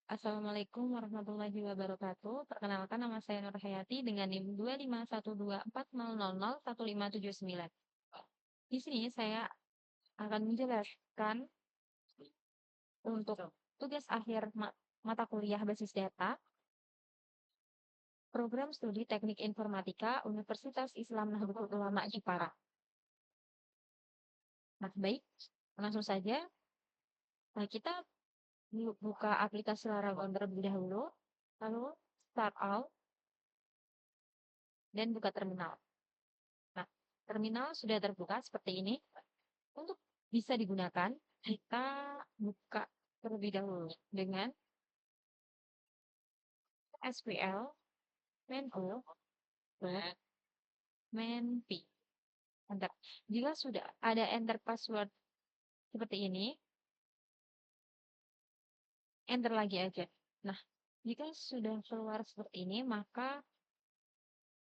Assalamualaikum warahmatullahi wabarakatuh. Perkenalkan nama saya Nur Hayati dengan NIM 25124001579. Di sini saya akan menjelaskan untuk tugas akhir mata kuliah basis data, program studi Teknik Informatika Universitas Islam Nahdlatul Ulama Jepara. Nah, baik, langsung saja kita buka aplikasi Laravel terlebih dahulu, lalu start out dan buka terminal. Nah, terminal sudah terbuka seperti ini. Untuk bisa digunakan, kita buka terlebih dahulu dengan SQL main O main P. Enter. Jika sudah ada enter password seperti ini, enter lagi aja. Nah, jika sudah keluar seperti ini, maka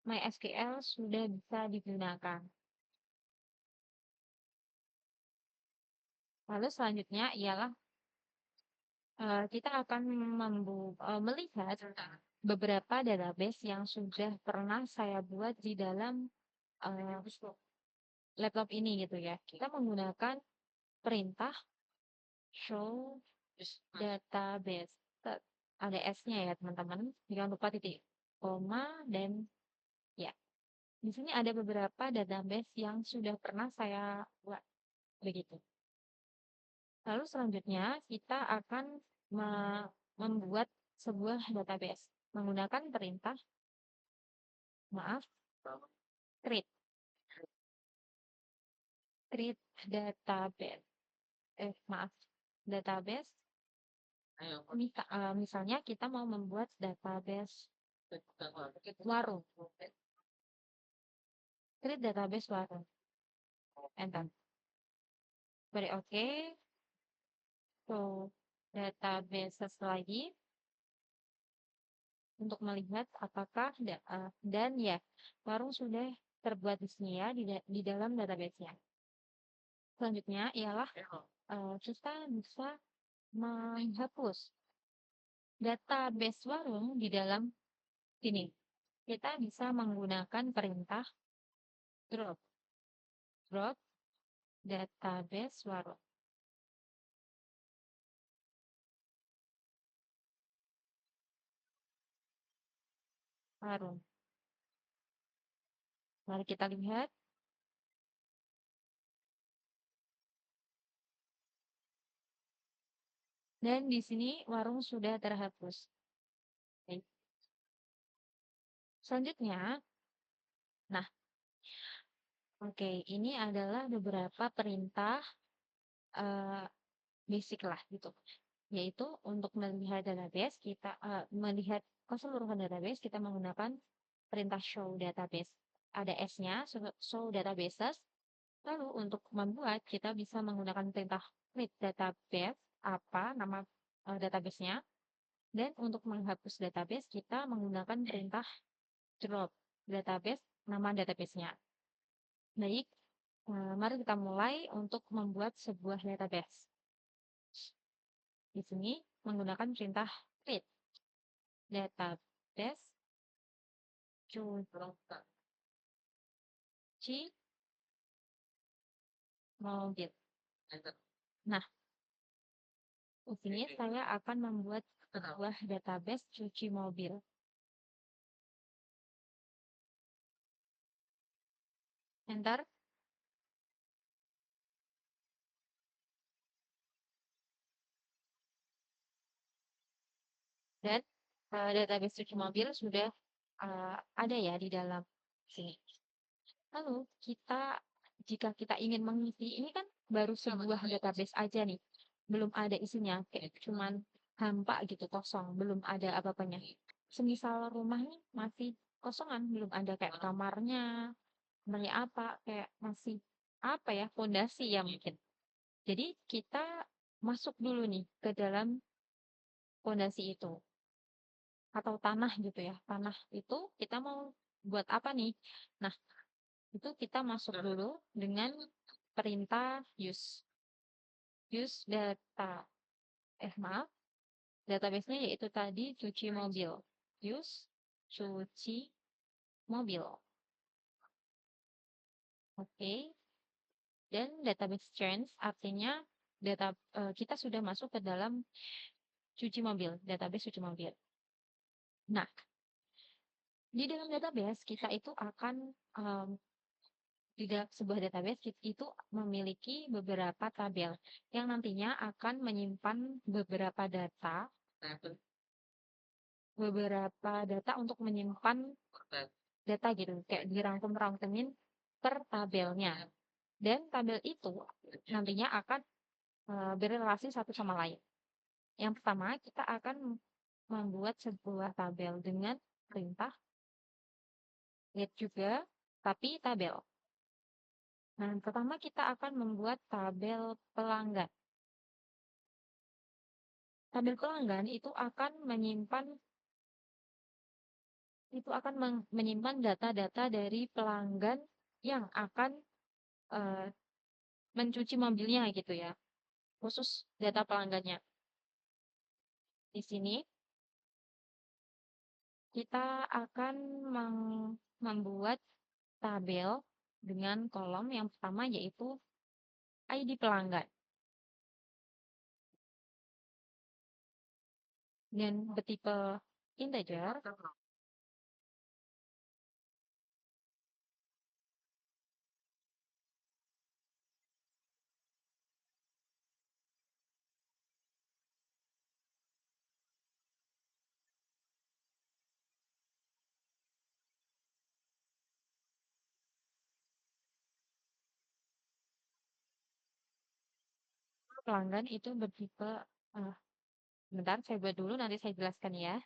MySQL sudah bisa digunakan. Lalu selanjutnya ialah kita akan melihat beberapa database yang sudah pernah saya buat di dalam laptop ini gitu ya. Kita menggunakan perintah show database. Ada S-nya ya teman-teman. Jangan lupa titik koma dan ya. Di sini ada beberapa database yang sudah pernah saya buat begitu. Lalu selanjutnya kita akan membuat sebuah database menggunakan perintah create database. Database. Misalnya kita mau membuat database warung. Create database warung. Enter. Beri oke. So, database lagi untuk melihat apakah dan ya warung sudah terbuat di sini ya di dalam database-nya. Selanjutnya ialah kita bisa menghapus database warung di dalam sini. Kita bisa menggunakan perintah drop database warung. Mari kita lihat. Dan di sini warung sudah terhapus. Oke. Selanjutnya, nah, oke, ini adalah beberapa perintah basic lah gitu. Yaitu untuk melihat database, kita melihat keseluruhan database, kita menggunakan perintah show database. Ada S-nya, show databases. Lalu untuk membuat, kita bisa menggunakan perintah create database, apa nama database-nya. Dan untuk menghapus database, kita menggunakan perintah drop database, nama database-nya. Baik, mari kita mulai untuk membuat sebuah database. Di sini menggunakan perintah create database cuci mobil. Nah, di sini saya akan membuat sebuah database cuci mobil. Enter. Dan database cuci mobil sudah ada ya di dalam sini. Lalu jika kita ingin mengisi, ini kan baru sebuah database aja nih, belum ada isinya, kayak cuman hampa gitu, kosong, belum ada apa-apanya. Semisal rumahnya masih kosongan, belum ada kayak kamarnya apa, kayak masih apa ya, fondasi ya mungkin. Jadi kita masuk dulu nih ke dalam fondasi itu atau tanah gitu ya. Tanah itu kita mau buat apa nih? Nah, itu kita masuk dulu dengan perintah use data. Maaf. Database-nya yaitu tadi cuci mobil. Use cuci mobil. Oke. Dan database change artinya kita sudah masuk ke dalam cuci mobil, database cuci mobil. Nah, di dalam database kita itu akan di dalam sebuah database itu memiliki beberapa tabel yang nantinya akan menyimpan beberapa data untuk menyimpan data gitu, kayak dirangkum-rangkumin per tabelnya. Dan tabel itu nantinya akan berrelasi satu sama lain. Yang pertama, kita akan membuat sebuah tabel dengan perintah get juga, tapi tabel. Nah, pertama kita akan membuat tabel pelanggan. Tabel pelanggan itu akan menyimpan data-data dari pelanggan yang akan mencuci mobilnya gitu ya. Khusus data pelanggannya. Di sini kita akan membuat tabel dengan kolom yang pertama yaitu ID pelanggan. Dan bertipe integer. Pelanggan itu bertipe, bentar saya buat dulu nanti saya jelaskan ya.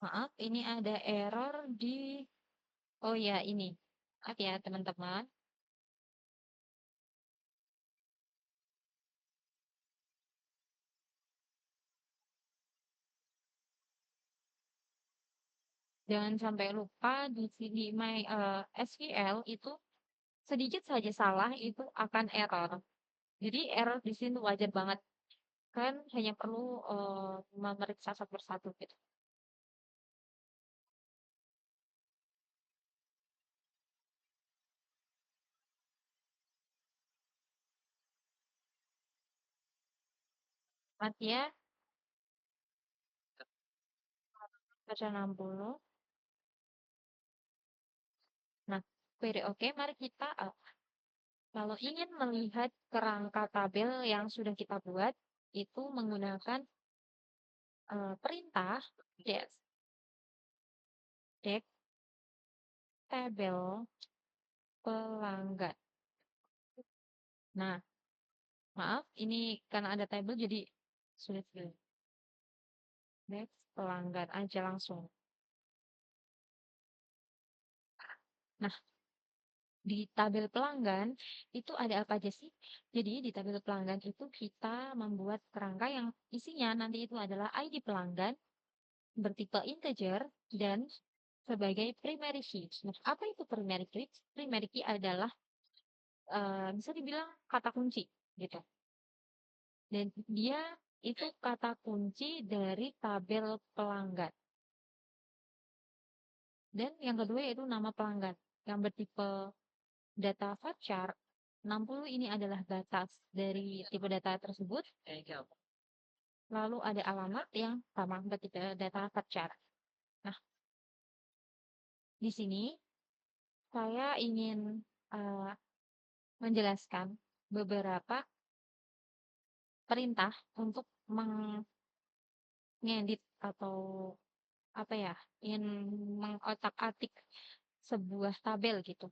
Maaf, ini ada error di, oh ya ini, maaf ya teman-teman. Jangan sampai lupa di sini SQL itu sedikit saja salah itu akan error. Jadi error di sini wajar banget. Kan hanya perlu memeriksa satu persatu gitu. Mati ya, baca 60. Nah, query oke, mari kita kalau ingin melihat kerangka tabel yang sudah kita buat, itu menggunakan perintah get dek tabel pelanggan. Nah, maaf, ini karena ada tabel jadi sulit sekali. Dek pelanggan aja langsung. Nah, di tabel pelanggan itu ada apa aja sih? Jadi di tabel pelanggan itu kita membuat kerangka yang isinya nanti itu adalah ID pelanggan bertipe integer dan sebagai primary key. Nah, apa itu primary key? Primary key adalah bisa dibilang kata kunci gitu. Dan dia itu kata kunci dari tabel pelanggan. Dan yang kedua yaitu nama pelanggan yang bertipe data varchar 60 ini adalah batas dari tipe data tersebut. Lalu ada alamat yang sama bertipe data varchar. Nah, di sini saya ingin menjelaskan beberapa perintah untuk mengedit atau apa ya, ingin mengotak-atik sebuah tabel gitu.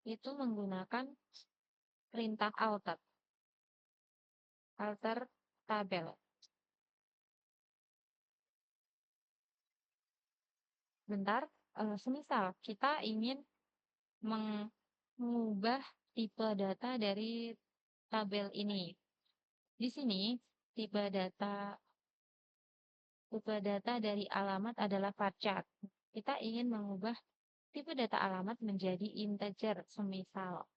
Itu menggunakan perintah alter tabel. Bentar, semisal kita ingin mengubah tipe data dari tabel ini. Di sini tipe data dari alamat adalah varchar. Kita ingin mengubah tipe data alamat menjadi integer, semisal.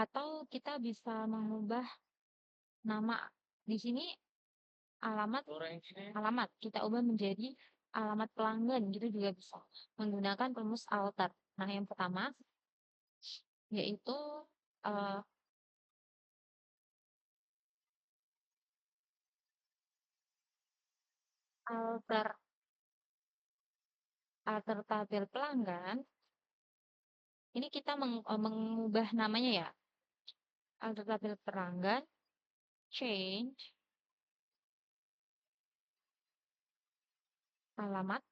Atau kita bisa mengubah nama. Di sini alamat kita ubah menjadi alamat pelanggan gitu juga bisa menggunakan rumus alter. Nah, yang pertama yaitu uh, alter alter tabel pelanggan. Ini kita mengubah namanya ya. Alter tabel pelanggan, change alamat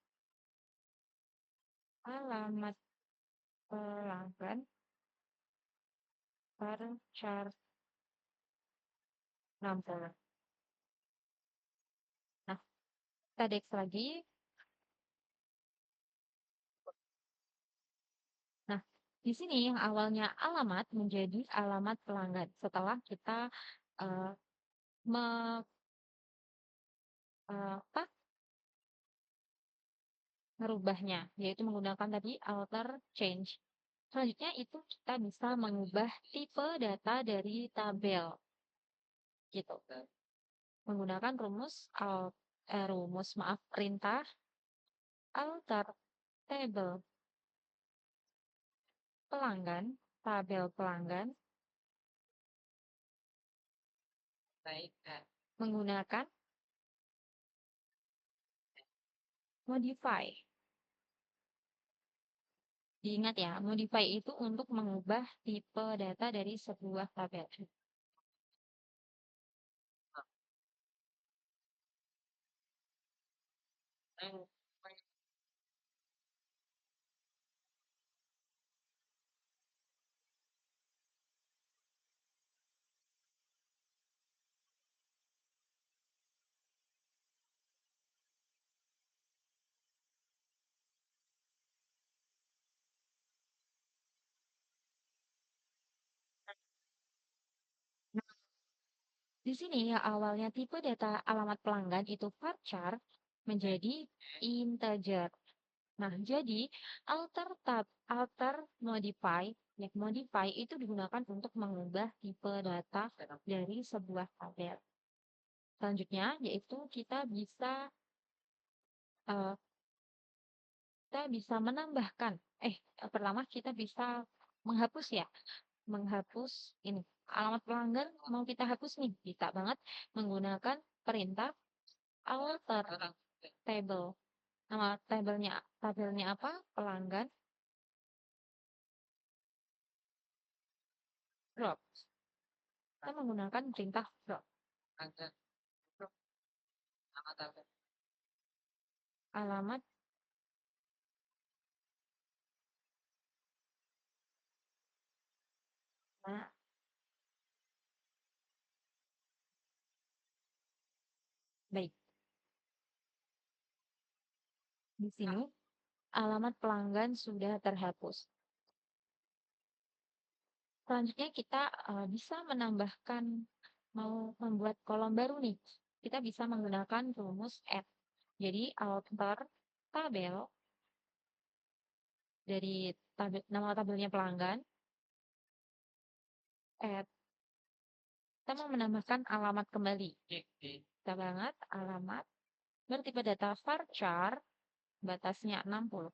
pelanggan varchar 60. Nah, kita dex lagi. Nah, di sini yang awalnya alamat menjadi alamat pelanggan setelah kita uh, me, apa merubahnya, yaitu menggunakan tadi alter change. Selanjutnya itu kita bisa mengubah tipe data dari tabel, gitu. Menggunakan perintah alter table pelanggan, tabel pelanggan, menggunakan modify. Diingat ya, modify itu untuk mengubah tipe data dari sebuah tabel. Di sini ya awalnya tipe data alamat pelanggan itu varchar menjadi integer. Nah, jadi alter modify, ya, modify itu digunakan untuk mengubah tipe data dari sebuah tabel. Selanjutnya yaitu uh, kita bisa menambahkan. Pertama kita bisa menghapus ya, menghapus ini alamat pelanggan mau kita hapus nih, bisa banget menggunakan perintah alter table. Nama tabelnya apa? Pelanggan drop. Kita menggunakan perintah drop. Alamat nah, baik. Di sini alamat pelanggan sudah terhapus. Selanjutnya kita bisa menambahkan, mau membuat kolom baru nih. Kita bisa menggunakan rumus add. Jadi alter tabel dari nama tabelnya pelanggan, add. Kita mau menambahkan alamat kembali. Kita banget alamat bertipe data varchar, batasnya 60.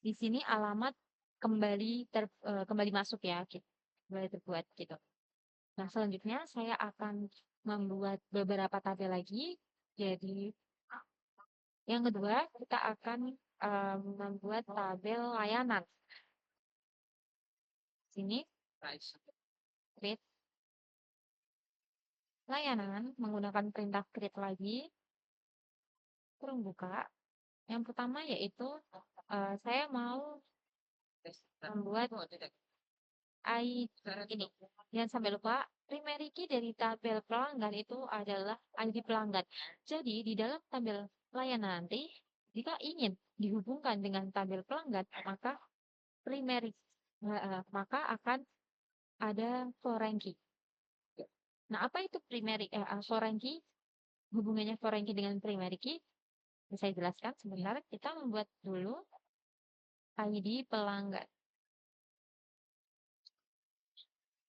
Di sini alamat kembali masuk ya, gitu. Kembali terbuat gitu. Nah, selanjutnya saya akan membuat beberapa tabel lagi. Jadi, yang kedua kita akan membuat tabel layanan. Sini, create layanan menggunakan perintah create lagi. Kurung buka. Yang pertama yaitu saya mau membuat ini. Jangan sampai lupa, primary key dari tabel pelanggan itu adalah ID pelanggan. Jadi, di dalam tabel layanan nanti, jika ingin dihubungkan dengan tabel pelanggan, maka primary, maka akan ada foreign key. Nah, apa itu foreign key? Hubungannya foreign key dengan primary key? Bisa saya jelaskan sebentar. Kita membuat dulu ID pelanggan.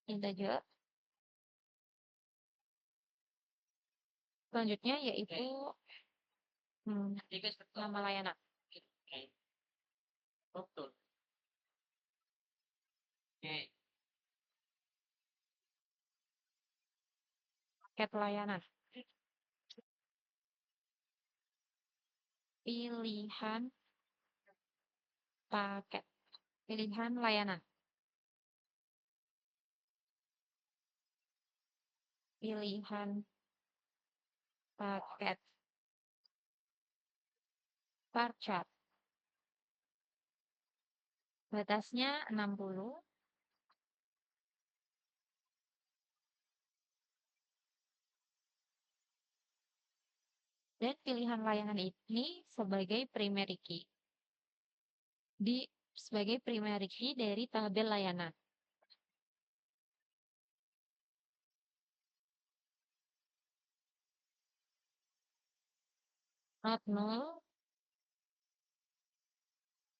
Integer. Selanjutnya yaitu nama layanan. Paket layanan. Pilihan paket. Pilihan layanan. Pilihan paket. Bar chart. Batasnya 60. Dan pilihan layanan ini sebagai primary key. Sebagai primary key dari tabel layanan. Not null.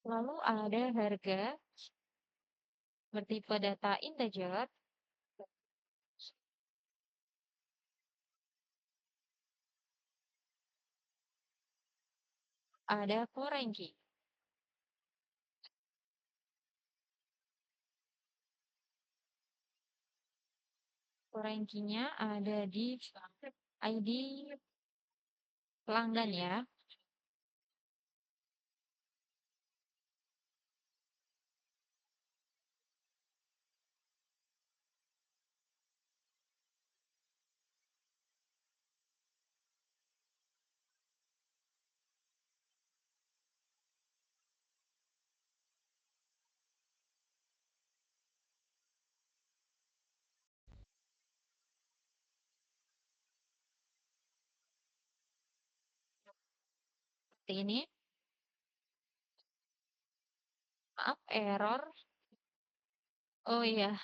Lalu ada harga bertipe data integer. Ada foreign key. Foreign key-nya ada di ID pelanggan ya. Seperti ini. Maaf, error. Oh iya,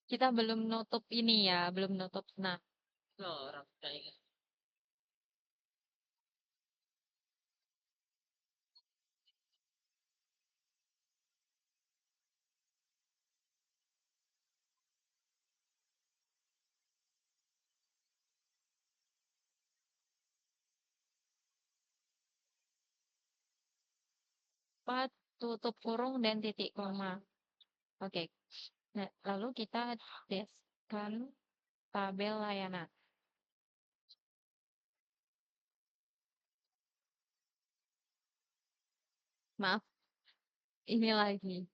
kita belum nutup ini ya, belum nutup. Nah, tutup kurung dan titik koma. Oke. Nah, lalu kita deskan tabel layanan. Maaf, ini lagi.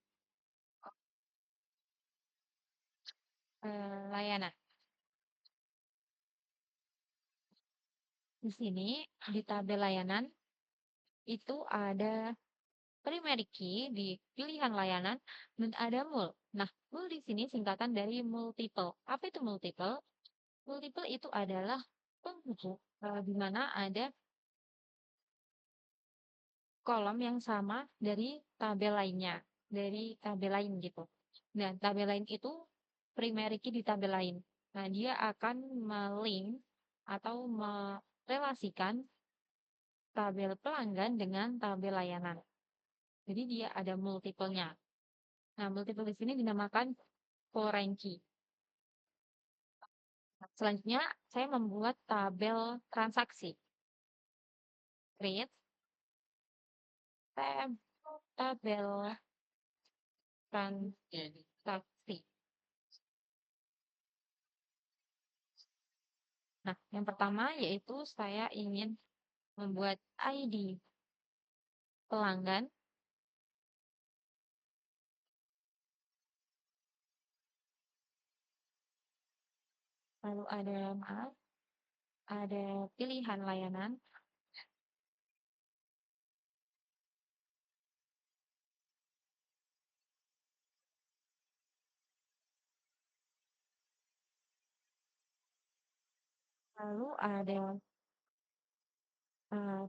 Layanan. Di sini, di tabel layanan, itu ada primary key di pilihan layanan dan ada mul. Nah, mul di sini singkatan dari multiple. Apa itu multiple? Multiple itu adalah penghubung di mana ada kolom yang sama dari tabel lainnya, dari tabel lain gitu. Nah, tabel lain itu primary key di tabel lain. Nah, dia akan melink atau merelasikan tabel pelanggan dengan tabel layanan. Jadi dia ada multiple-nya. Nah, multiple di sini dinamakan foreign key. Selanjutnya, saya membuat tabel transaksi. Create tabel transaksi. Nah, yang pertama yaitu saya ingin membuat ID pelanggan. Lalu ada pilihan layanan. Lalu ada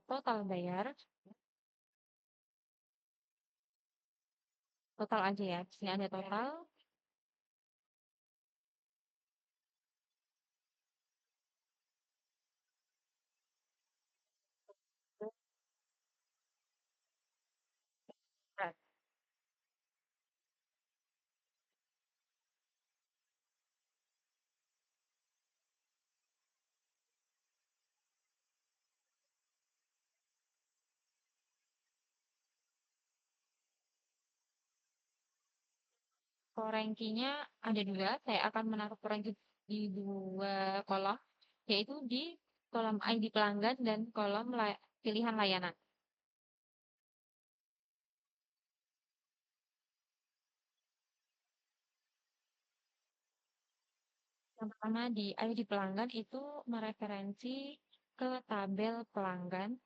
total bayar, total aja ya. Di sini ada total. Berat. Kalau rankingnya ada dua, saya akan menaruh ranking di dua kolom, yaitu di kolom ID pelanggan dan kolom pilihan layanan. Yang pertama di ID pelanggan itu mereferensi ke tabel pelanggan.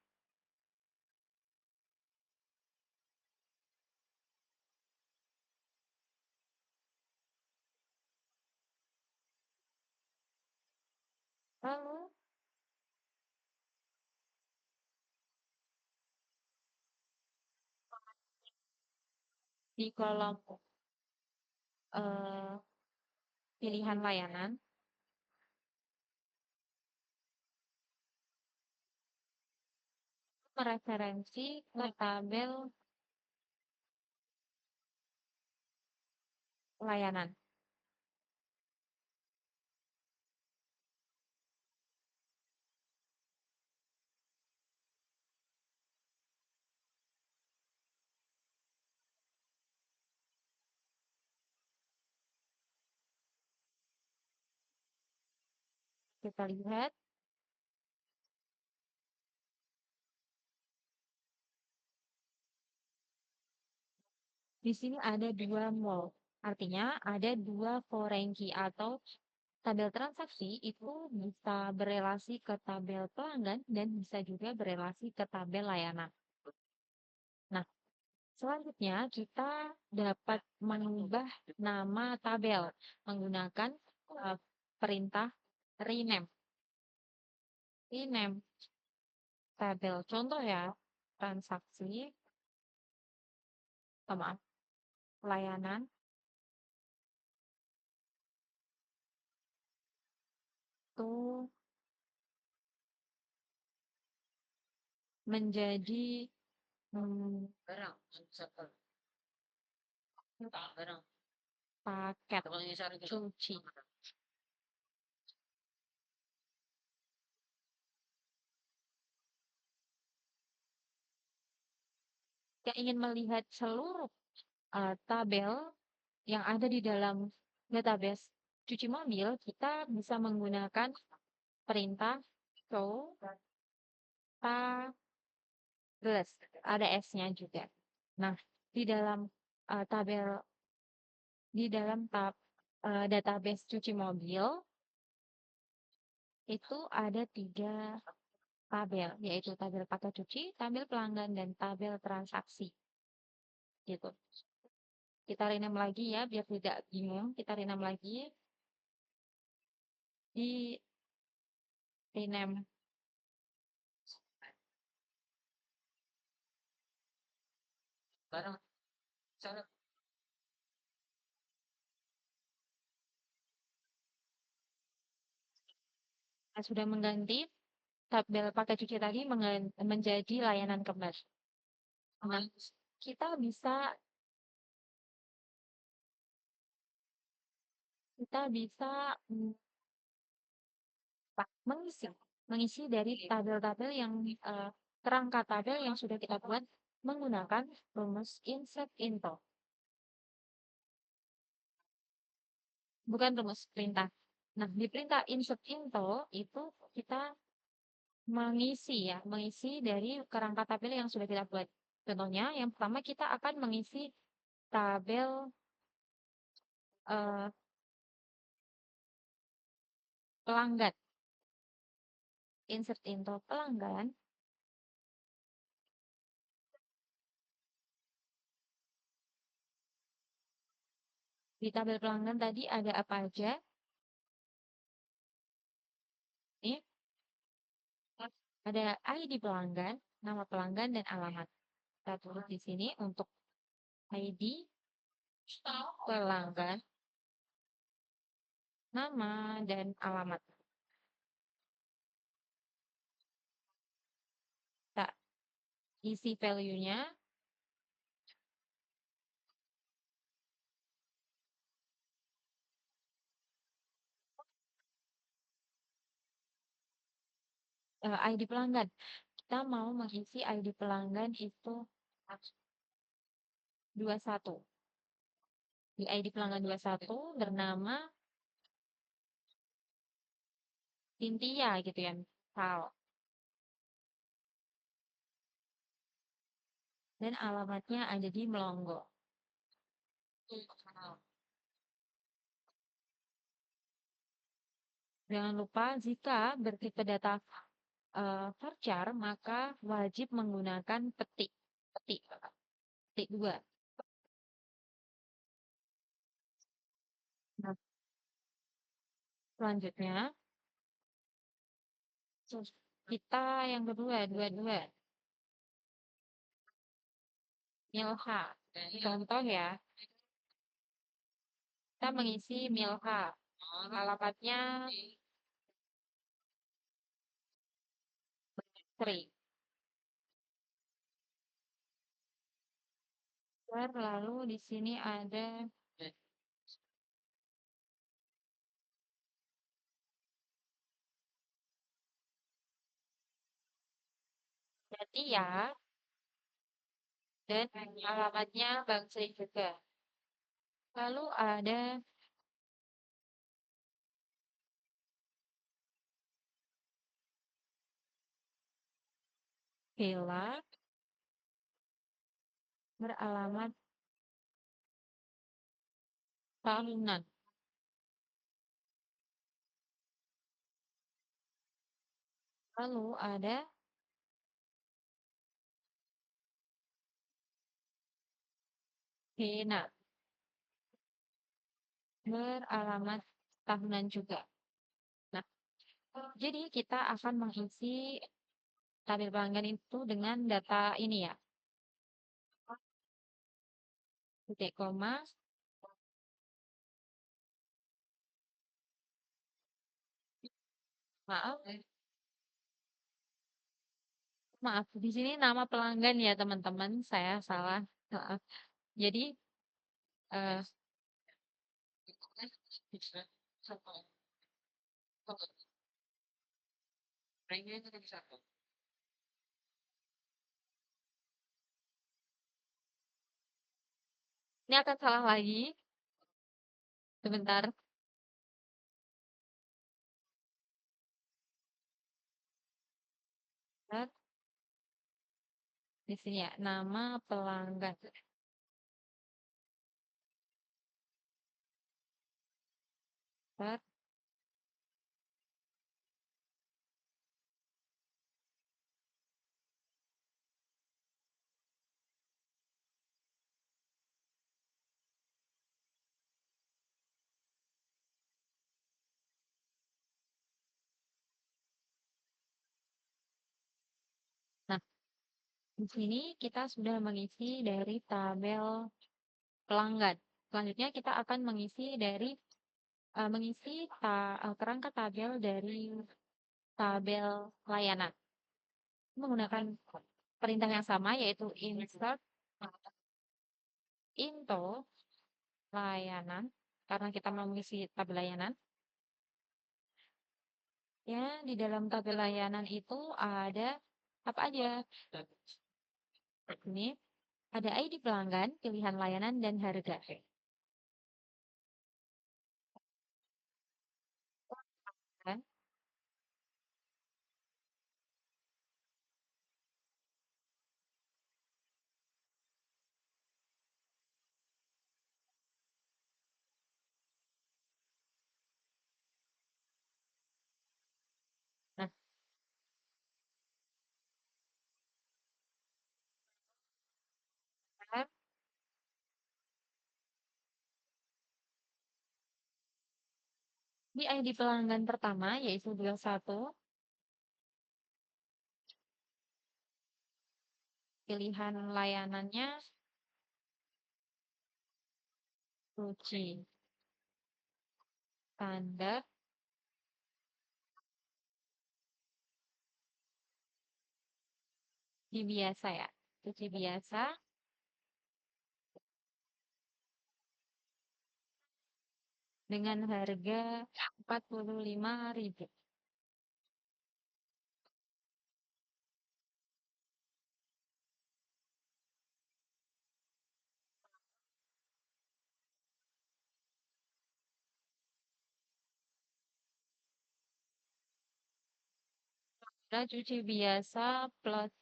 Lalu di kolom eh, pilihan layanan mereferensi ke tabel layanan. Kita lihat di sini ada dua mall. Artinya ada dua forenki atau tabel transaksi itu bisa berelasi ke tabel pelanggan dan bisa juga berelasi ke tabel layanan. Nah, selanjutnya kita dapat mengubah nama tabel menggunakan perintah rename. Rename tabel. Contoh ya, transaksi, maaf, layanan itu menjadi barang paket cuci. Jika ingin melihat seluruh tabel yang ada di dalam database cuci mobil, kita bisa menggunakan perintah show tables. Ada S-nya juga. Nah, di dalam tabel di dalam database cuci mobil itu ada tiga tabel, yaitu tabel pakai cuci, tabel pelanggan, dan tabel transaksi. Gitu. Kita rename lagi ya, biar tidak bingung. Kita rename lagi di rename. Barang. Sudah mengganti tabel pakai cuci tadi menjadi layanan kembali. Nah, kita bisa kita bisa mengisi dari tabel-tabel yang kerangka tabel yang sudah kita buat menggunakan rumus insert into. Bukan rumus perintah. Nah, di perintah insert into itu kita mengisi dari kerangka tabel yang sudah kita buat. Contohnya, yang pertama kita akan mengisi tabel pelanggan. Insert into pelanggan. Di tabel pelanggan tadi ada apa aja? Ini Ada ID pelanggan, nama pelanggan, dan alamat. Kita tulis di sini untuk ID pelanggan, nama, dan alamat. Kita isi value-nya. ID pelanggan. Kita mau mengisi ID pelanggan itu 21. Di ID pelanggan 21 bernama Cynthia gitu ya, misal. Dan alamatnya ada di Melongo. Jangan lupa jika bertipe data varchar, maka wajib menggunakan petik. Petik. Petik 2. Nah, selanjutnya, kita yang kedua, dua-dua. Milha. Contoh ya, kita mengisi Milha. Alamatnya Sri. Lalu di sini ada berarti ya, dan alamatnya Bang Sri juga. Lalu ada Bella beralamat tahunan. Lalu ada Hena beralamat tahunan juga. Nah, jadi kita akan mengisi tabel pelanggan itu dengan data ini ya. Titik koma, maaf, maaf, di sini nama pelanggan ya teman-teman, saya salah. Maaf. Jadi, eh, ini akan salah lagi. Sebentar. Di sini ya, nama pelanggan. Bentar. Nah, di sini kita sudah mengisi dari tabel pelanggan. Selanjutnya kita akan mengisi dari kerangka tabel dari tabel layanan menggunakan perintah yang sama yaitu insert into layanan karena kita mau mengisi tabel layanan. Ya, di dalam tabel layanan itu ada apa aja? Ini ada ID pelanggan, pilihan layanan, dan harga. Kan? Nah, kan? Di ID pelanggan pertama yaitu 21, pilihan layanannya cuci standar cuci biasa ya. Cuci biasa dengan harga 45.000. Kita cuci biasa plus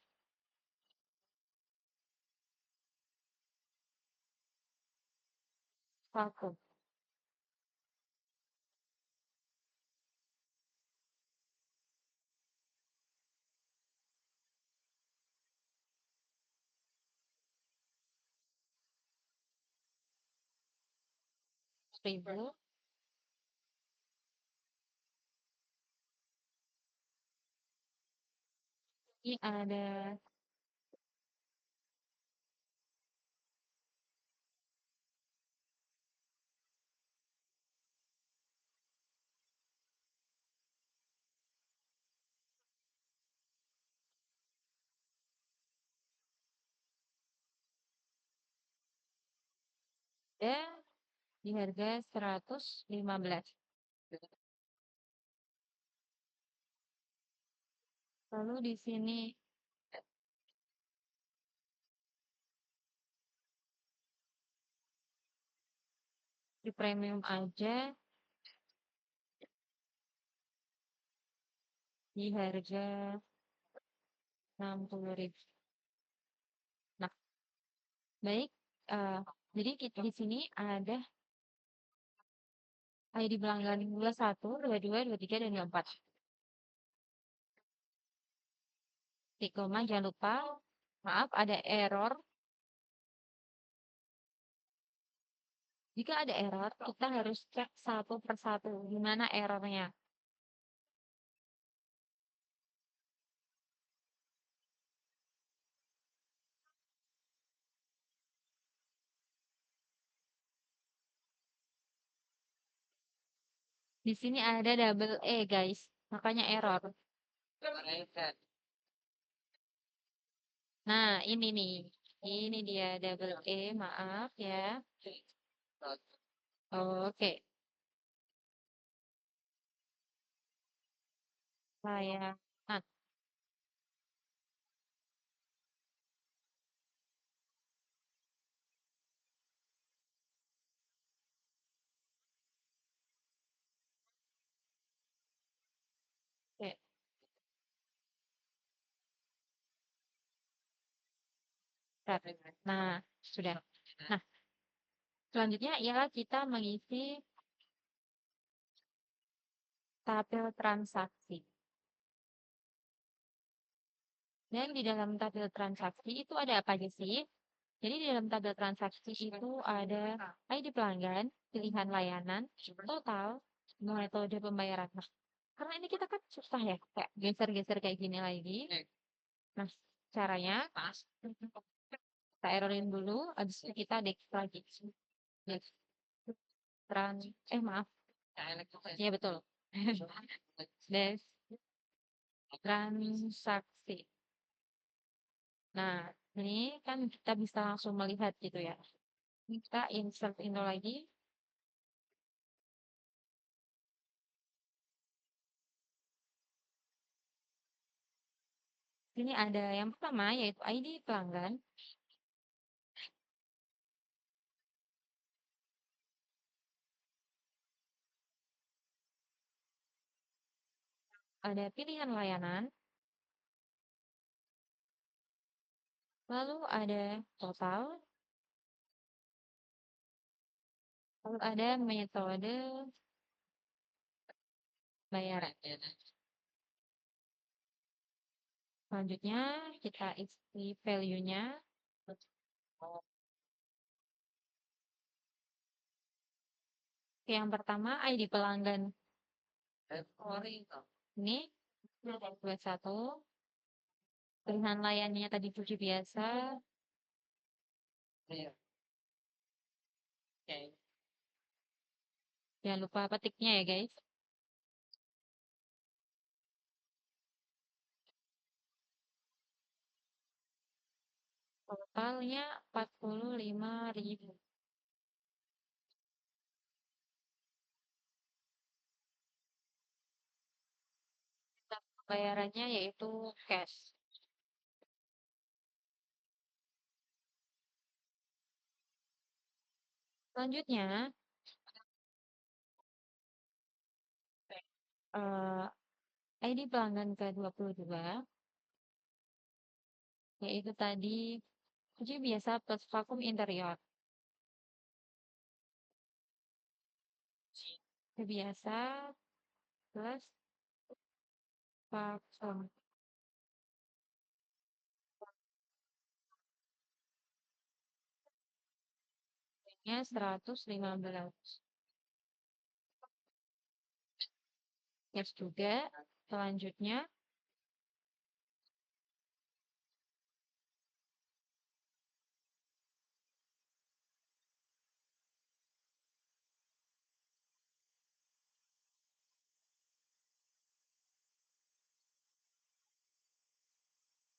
vakum. Ribu. Ini ada di harga 115. Lalu di sini di premium aja di harga 60.000. Nah, baik. Jadi kita di sini ada ID pelanggan 21, 22, 23, dan 24. Di koma, jangan lupa. Maaf, ada error. Jika ada error, kita harus cek satu persatu. Gimana errornya? Di sini ada double E, guys. Makanya error. Nah, ini nih. Ini dia double E, maaf ya. Oke. Saya. Nah, oke. Nah, sudah. Nah, selanjutnya ialah kita mengisi tabel transaksi. Dan di dalam tabel transaksi itu ada apa aja sih? Jadi di dalam tabel transaksi itu ada ID pelanggan, pilihan layanan, total, metode pembayaran. Nah, karena ini kita kan susah ya, kayak geser-geser kayak gini lagi. Nah, caranya kita errorin dulu, habis itu kita next lagi. Next. Maaf. Iya betul. Des transaksi. Nah, ini kan kita bisa langsung melihat gitu ya. Kita insert Indo lagi. Ini ada yang pertama yaitu ID pelanggan. Ada pilihan layanan. Lalu ada total. Lalu ada metode bayaran. Selanjutnya kita isi value-nya. Oke, yang pertama ID pelanggan. Ini 21. Pilihan layannya tadi cuci biasa. Jangan lupa petiknya ya guys. Totalnya 45.000. Bayarannya yaitu cash. Selanjutnya, eh ID pelanggan ke-22, yaitu tadi cuci biasa plus vakum interior. Cuci biasa plus vakum. Nya 115. Cash juga. Selanjutnya,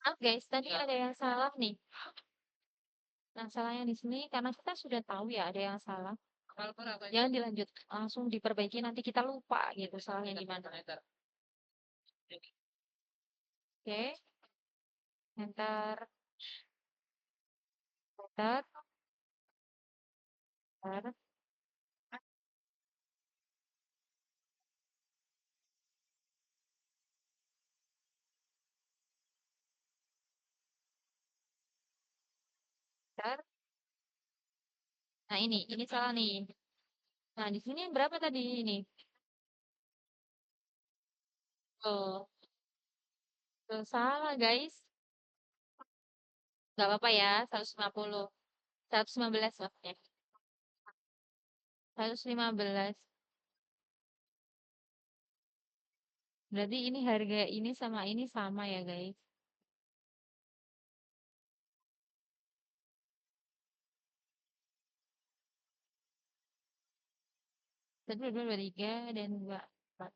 maaf guys, tadi ada yang salah nih. Nah, salahnya di sini karena kita sudah tahu ya ada yang salah. Jangan dilanjut, langsung diperbaiki nanti kita lupa gitu salahnya di mana. Oke, enter, enter, enter. Enter. Nah, ini salah nih. Nah, di sini berapa tadi ini? Tuh, tuh salah guys. Gak apa-apa ya, 150. 115 maksudnya. 115. Berarti ini harga ini sama ini sama ya guys. Satu, dua, dua, tiga, dan dua, empat.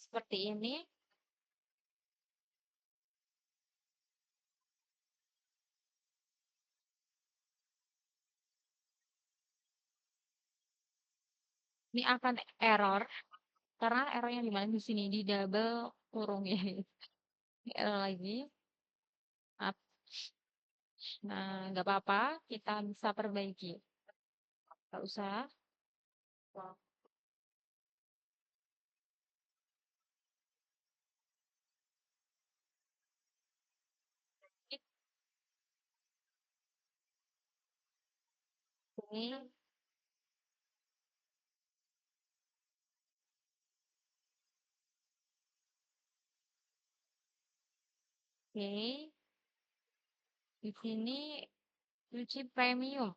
Seperti ini. Ini akan error. Karena errornya di mana di sini di double kurung ya. Ini error lagi. Maaf. Nah, nggak apa-apa. Kita bisa perbaiki. Nggak usah. Ini. Oke. Di sini cuci premium.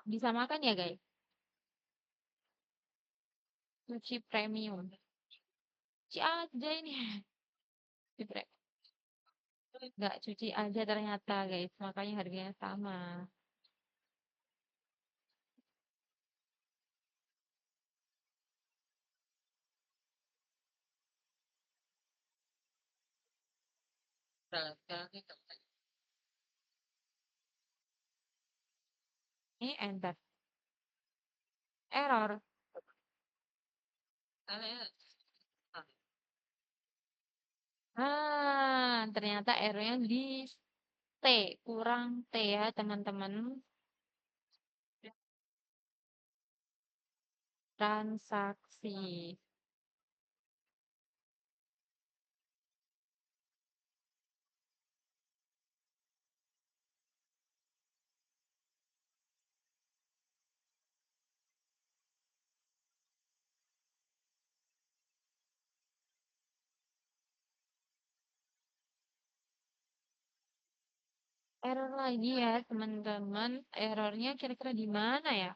Disamakan ya guys. Cuci premium. Cuci aja ini. Cuci nggak cuci aja ternyata guys. Makanya harganya sama. Ini enter. Error. Ah, ternyata errornya di T, kurang T ya teman-teman. Transaksi. Error lagi ya teman-teman. Errornya kira-kira di mana ya?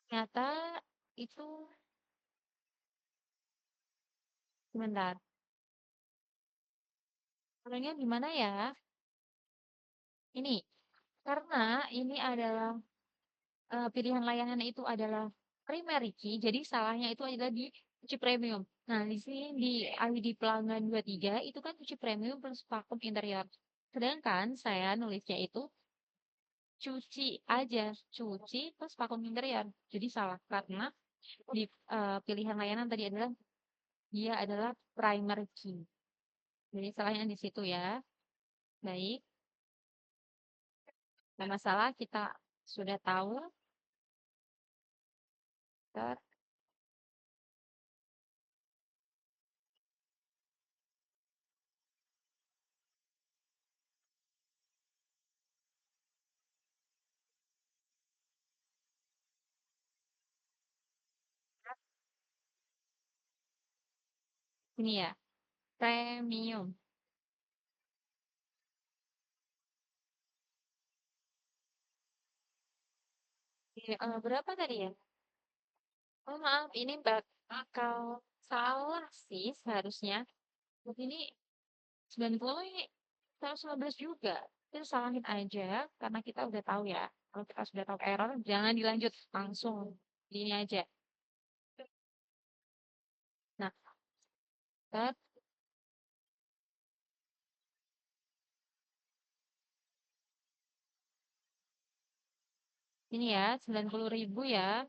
Ternyata itu sebentar. Errornya di mana ya? Ini. Karena ini adalah pilihan layanan itu adalah primary key, jadi salahnya itu adalah di cuci premium. Nah, di sini di ID pelanggan 23 itu kan cuci premium plus vakum interior. Sedangkan saya nulisnya itu cuci aja, cuci plus vakum interior. Jadi salah karena di pilihan layanan tadi adalah dia adalah primary key. Jadi salahnya di situ ya. Baik, nggak masalah kita sudah tahu. Ter- Ini ya, premium. Berapa tadi ya? Oh maaf, ini bakal salah sih seharusnya. Tapi ini 90 ini 115 juga. Itu salahin aja karena kita udah tahu ya. Kalau kita sudah tahu error, jangan dilanjut langsung ini aja. Nah, tet, ini ya 90.000 ya.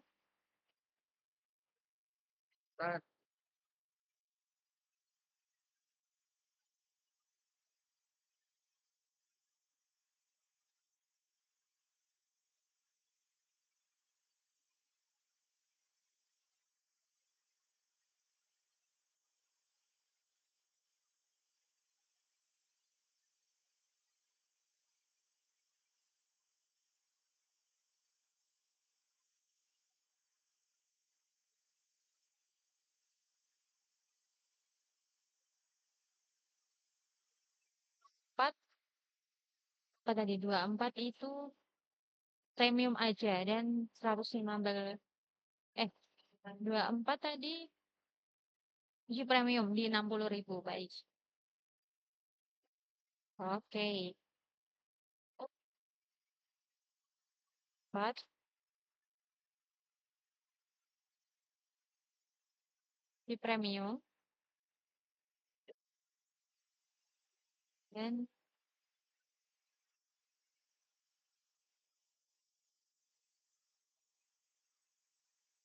Empat, apa tadi 24 itu premium aja dan 115 eh 24 tadi uji premium di 60.000 baik. Oke. 4 di premium dan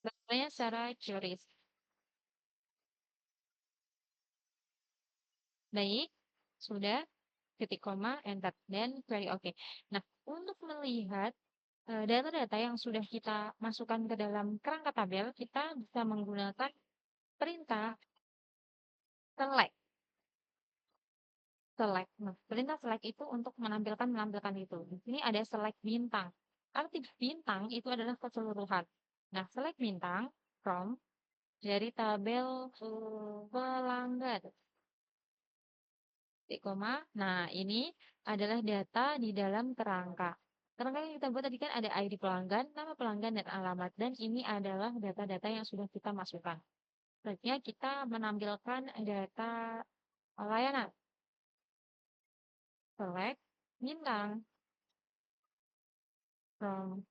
bacanya secara QRIS. Baik, sudah titik koma, enter, dan query oke. Nah, untuk melihat data-data yang sudah kita masukkan ke dalam kerangka tabel, kita bisa menggunakan perintah select. select. Nah, perintah select itu untuk menampilkan itu. Di sini ada select bintang. Arti bintang itu adalah keseluruhan. Nah, select bintang from dari tabel pelanggan. Titik koma. Nah, ini adalah data di dalam kerangka. Kerangka yang kita buat tadi kan ada ID pelanggan, nama pelanggan, dan alamat. Dan ini adalah data-data yang sudah kita masukkan. Selanjutnya kita menampilkan data layanan. Select bintang from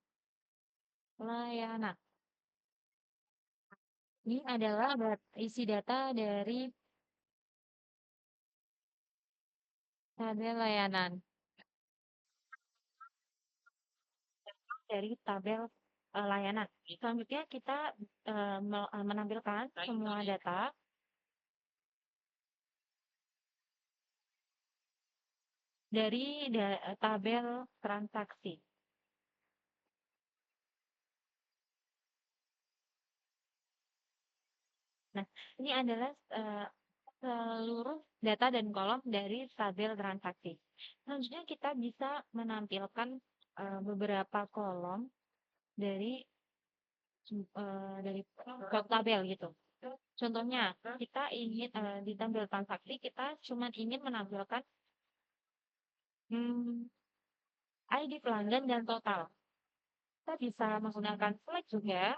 layanan. Ini adalah isi data dari tabel layanan. Dari tabel layanan. Selanjutnya kita menampilkan semua data dari tabel transaksi. Nah, ini adalah seluruh data dan kolom dari tabel transaksi. Selanjutnya kita bisa menampilkan beberapa kolom dari tabel gitu. Contohnya, kita ingin di tabel transaksi kita cuma ingin menampilkan ID pelanggan dan total. Kita bisa menggunakan select juga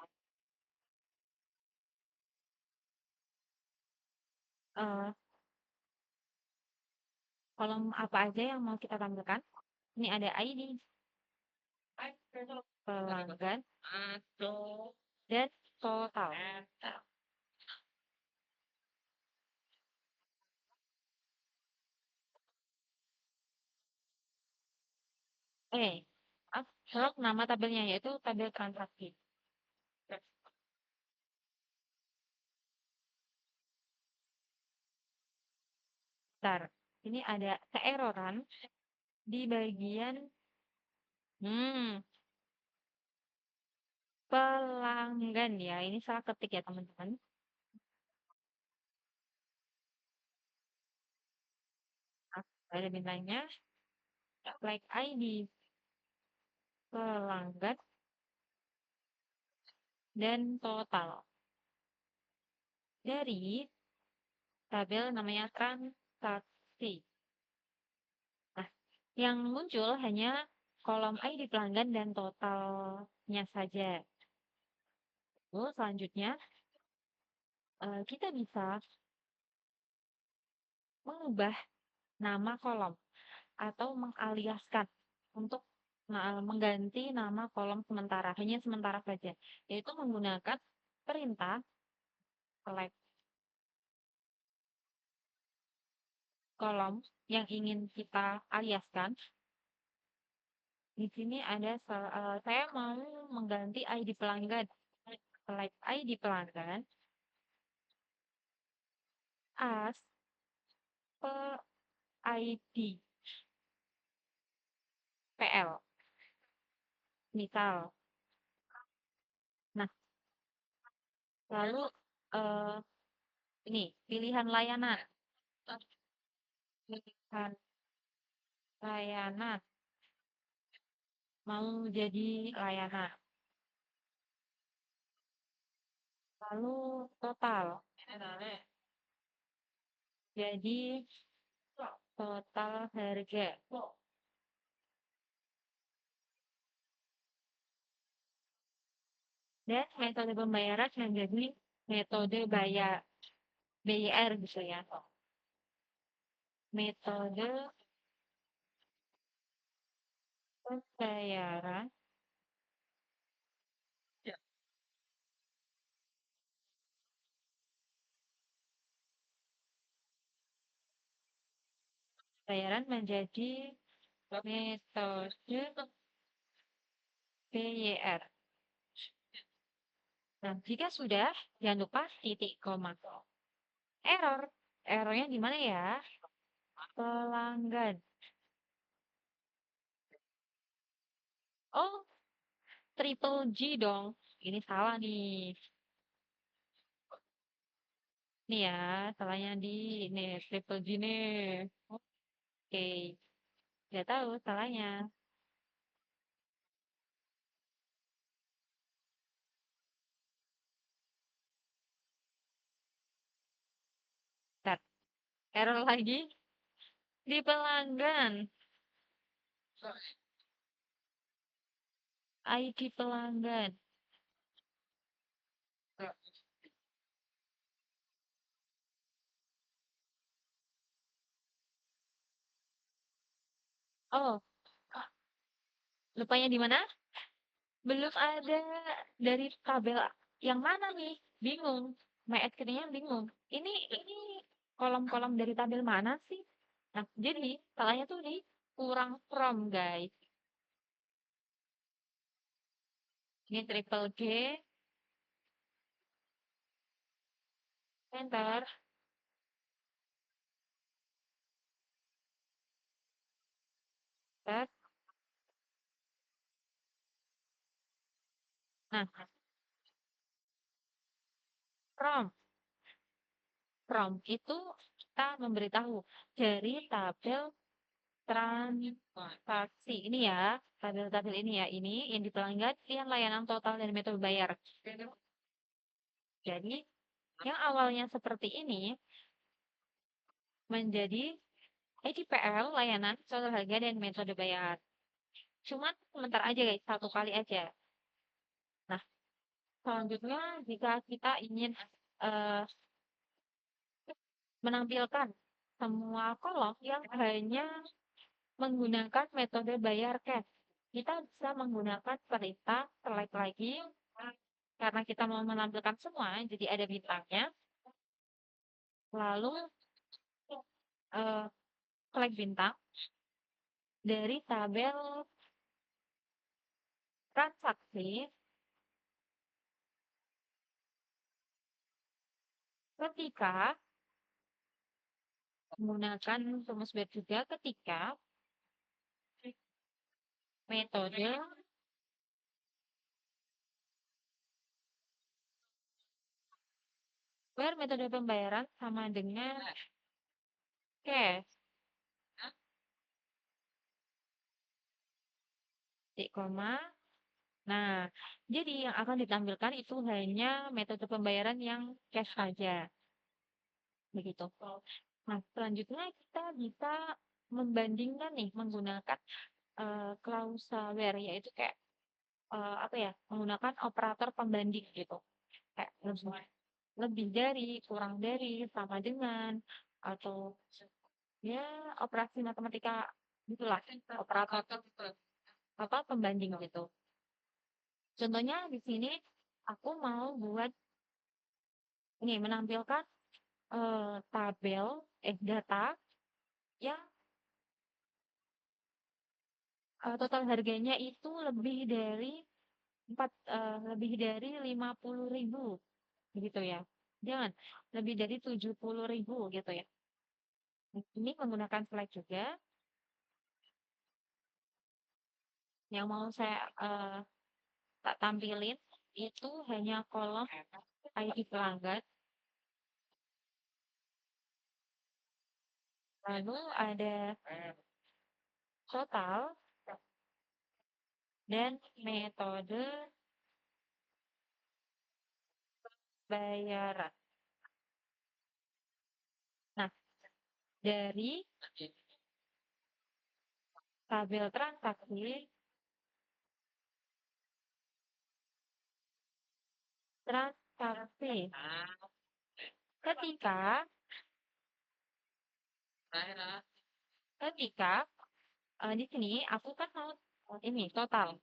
eh, kolom apa aja yang mau kita tampilkan. Ini ada ID pelanggan dan total. Nama tabelnya yaitu tabel transaksi. Bentar, ini ada keeroran di bagian pelanggan ya. Ini salah ketik ya teman-teman. Ada bintangnya, like ID pelanggan dan total. Dari tabel namanya transaksi. Nah, yang muncul hanya kolom ID pelanggan dan totalnya saja. Lalu selanjutnya, kita bisa mengubah nama kolom atau mengaliaskan untuk mengganti nama kolom sementara, hanya sementara saja, yaitu menggunakan perintah select kolom yang ingin kita aliaskan. Di sini ada saya mau mengganti ID pelanggan. Select ID pelanggan as ID PL. Misal. Nah, lalu ini pilihan layanan. Pilihan layanan mau jadi layanan. Lalu total. Jadi total harga. Dan metode pembayaran menjadi metode bayar BYR gitu ya. Metode pembayaran menjadi metode BYR. Nah, jika sudah, jangan lupa titik koma. Error. Errornya di mana ya? Pelanggan. Oh, triple G dong. Ini salah nih. Nih ya, salahnya di ini triple G nih. Oke, nggak tahu salahnya. Bentar, error lagi di pelanggan. ID pelanggan. Oh, lupanya di mana? Belum ada dari tabel yang mana nih? Bingung. MySQL-nya bingung. Ini kolom-kolom dari tabel mana sih? Nah, jadi salahnya tuh di kurang from, guys. Ini triple G, enter, enter. Nah, from. From itu kita memberitahu dari tabel transaksi. Ini ya, tabel-tabel ini ya. Ini yang di pelanggan, yang layanan total dan metode bayar. Jadi, yang awalnya seperti ini menjadi IDPL, layanan total harga dan metode bayar. Cuman sebentar aja guys, satu kali aja. Nah, selanjutnya jika kita ingin eh, menampilkan semua kolom yang hanya menggunakan metode bayar cash, kita bisa menggunakan perintah select lagi karena kita mau menampilkan semua, jadi ada bintangnya. Lalu eh, select bintang dari tabel transaksi ketika menggunakan rumus web juga ketika metode where metode pembayaran sama dengan cash, titik koma. Nah, jadi yang akan ditampilkan itu hanya metode pembayaran yang cash saja, begitu. Nah, selanjutnya kita bisa membandingkan nih menggunakan klausa where, yaitu kayak apa ya, menggunakan operator pembanding gitu. Kayak lebih dari, kurang dari, sama dengan, atau ya operasi matematika gitulah, operator apa pembanding gitu. Contohnya di sini aku mau buat ini menampilkan tabel data yang total harganya itu lebih dari 50.000 gitu ya. Jangan lebih dari 70.000 gitu ya. Ini menggunakan slide juga. Yang mau saya tak tampilin itu hanya kolom ID pelanggan. Lalu ada total dan metode bayaran. Nah, dari tabel transaksi, transaksi. Ketika ketika di sini aku kan mau ini total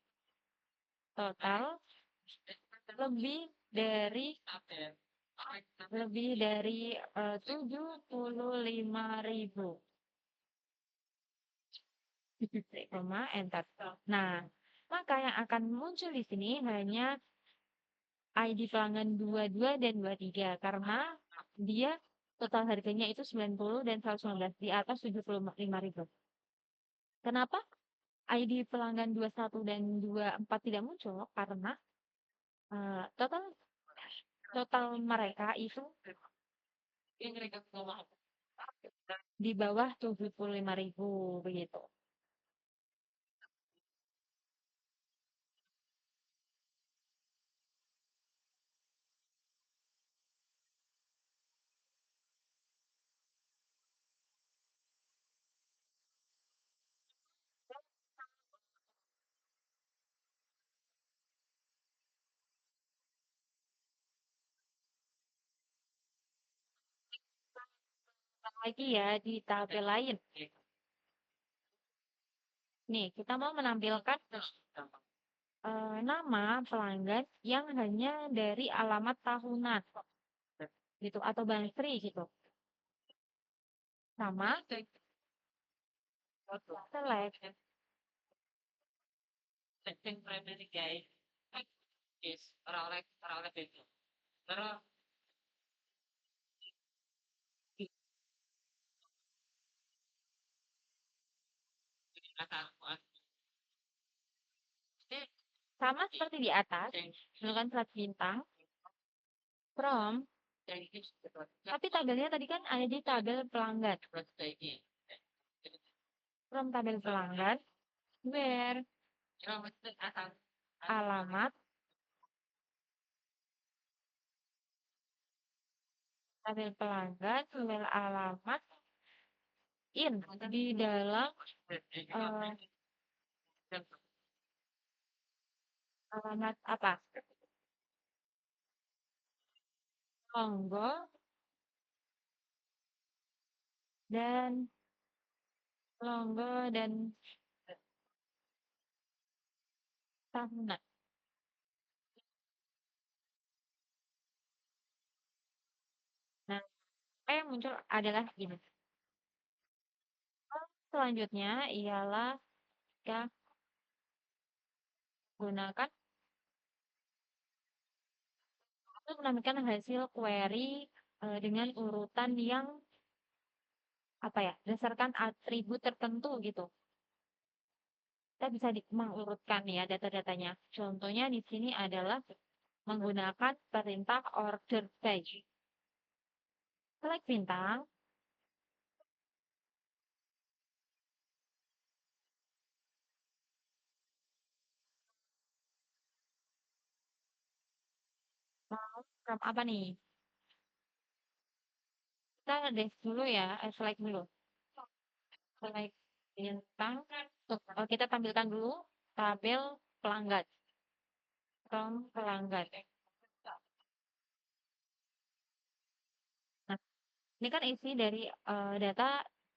lebih dari 75.000, koma enter. Nah, maka yang akan muncul di sini hanya ID pelanggan 22 dan 23 karena dia total harganya itu 90 dan 119 di atas 75.000. Kenapa ID pelanggan 21 dan 24 tidak muncul? Karena total total mereka itu di bawah 75.000 begitu. Lagi ya di tabel lain. Nih, kita mau menampilkan nama pelanggan yang hanya dari alamat tahunan gitu atau bansri gitu. Sama select sama seperti di atas, gunakan plat bintang from, tapi tabelnya tadi kan ada di tabel pelanggan. From tabel pelanggan, where alamat, tabel pelanggan, where alamat, in di dalam eh, alamat apa? Monggo dan Longgo dan tahunan. Nah, yang muncul adalah ini. Selanjutnya ialah kita gunakan untuk menambahkan hasil query dengan urutan yang apa ya, berdasarkan atribut tertentu gitu. Kita bisa mengurutkan ya data-datanya. Contohnya di sini adalah menggunakan perintah order by. Select bintang, mau from apa nih? Kita des dulu ya, select dulu. Select bintang. Tuh, kita tampilkan dulu tabel pelanggan. From pelanggan. Nah, ini kan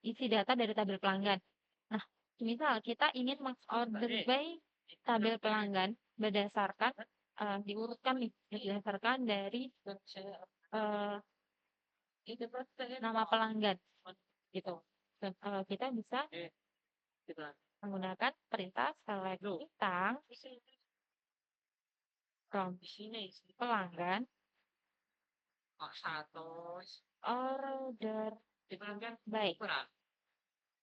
isi data dari tabel pelanggan. Nah, misal kita ingin order by tabel pelanggan berdasarkan diurutkan nih berdasarkan dari eh, nama pelanggan gitu. Dan, kita bisa menggunakan perintah select bintang from pelanggan order by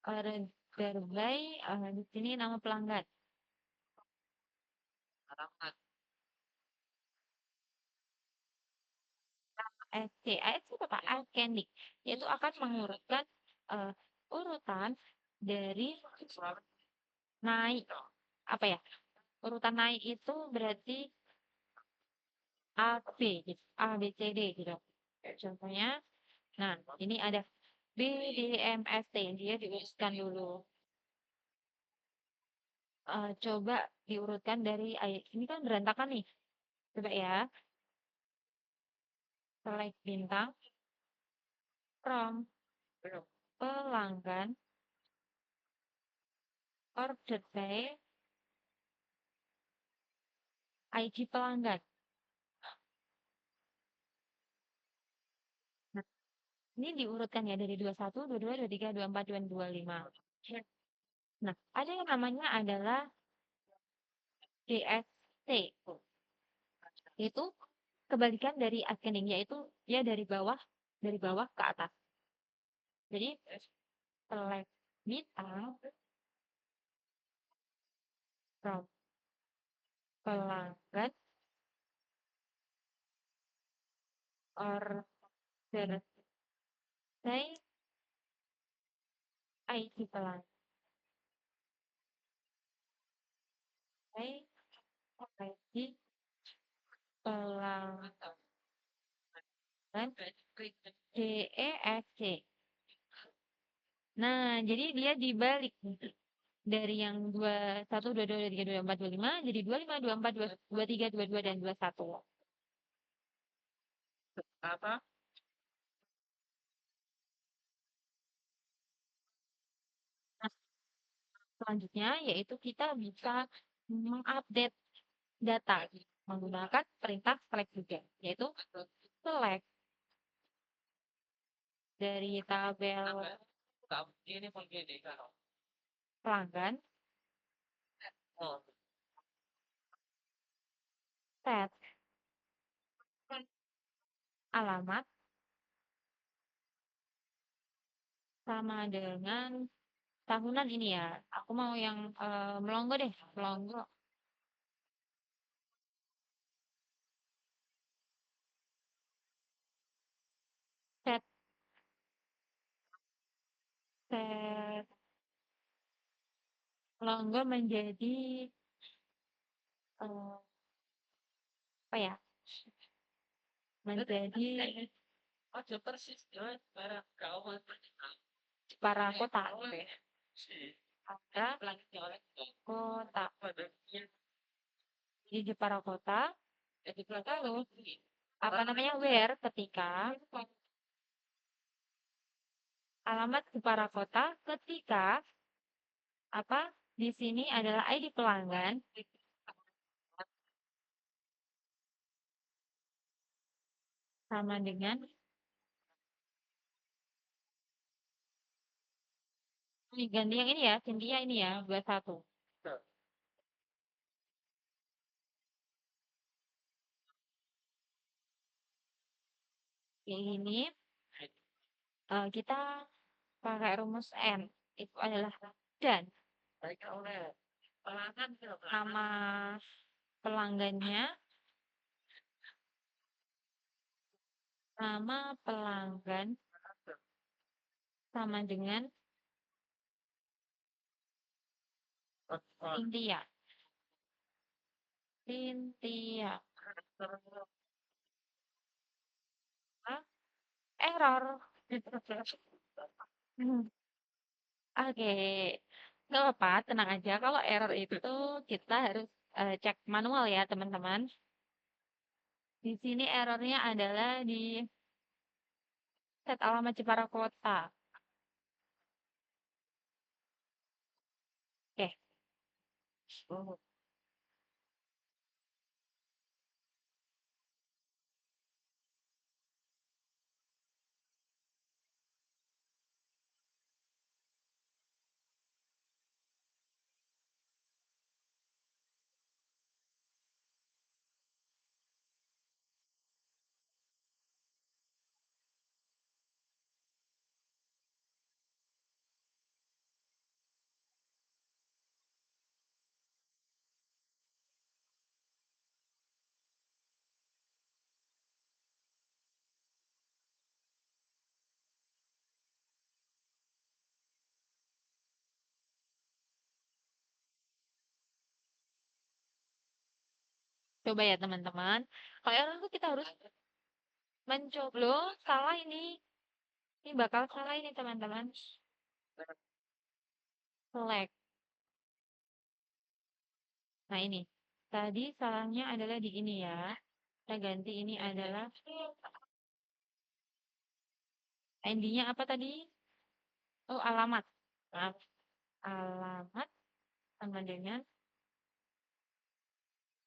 order by di sini nama pelanggan SC ASC itu apa Alkenik yaitu akan mengurutkan urutan dari naik apa ya urutan naik itu berarti A B gitu A B C D gitu contohnya nah ini ada B D M S T dia diurutkan dulu. Coba diurutkan dari ini kan berantakan nih. Coba ya, select bintang from pelanggan ordered by ID pelanggan. Nah, ini diurutkan ya dari 21, 22, 23, 24, 25. Nah, ada yang namanya adalah DST. Itu kebalikan dari ascending yaitu dia dari bawah ke atas. Jadi select bintang from pelanggan order by ID pelanggan, ID pelanggan DEFC. Nah, jadi dia dibalik dari yang 21, 22, 23, 24, 25 jadi 25, 24, 23, 22 dan 21. Apa? Nah, selanjutnya yaitu kita bisa mengupdate data menggunakan perintah select juga, yaitu select dari tabel Ini begini kalau. pelanggan, Oh, set alamat sama dengan tahunan ini ya. Aku mau yang melongo deh, melongo. Set set melongo menjadi apa ya? Menjadi aja persis ya, para kawan para kota. Ada lagi oleh kota. padanya Di Jepara kota, jadi lalu apa namanya where ketika alamat Jepara kota ketika apa di sini adalah ID pelanggan sama dengan ini ganti yang ini ya Cynthia ini ya 21 yang ini kita pakai rumus N itu adalah dan baik oleh pelanggan nama pelanggannya nama pelanggan sama dengan Cynthia Cynthia Ah, error Hmm, oke nggak apa tenang aja kalau error itu kita harus cek manual ya teman-teman di sini errornya adalah di set alamat Jepara Kota oke coba ya teman-teman kalau error itu kita harus mencoba loh salah ini bakal salah ini teman-teman select nah ini tadi salahnya adalah di ini ya kita ganti ini adalah ID-nya apa tadi oh alamat maaf alamat sama dengan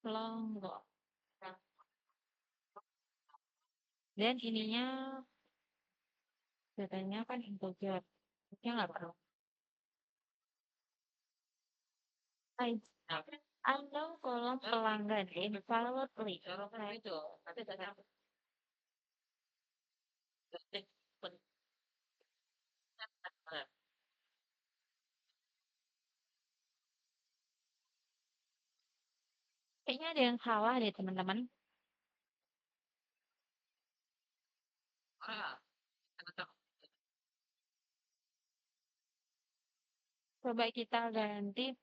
logo dan ininya datanya kan integer ya nggak perlu Hai, unknown kolom pelanggan invalidly itu nanti saya kayaknya ada yang salah deh teman-teman ah Coba kita ganti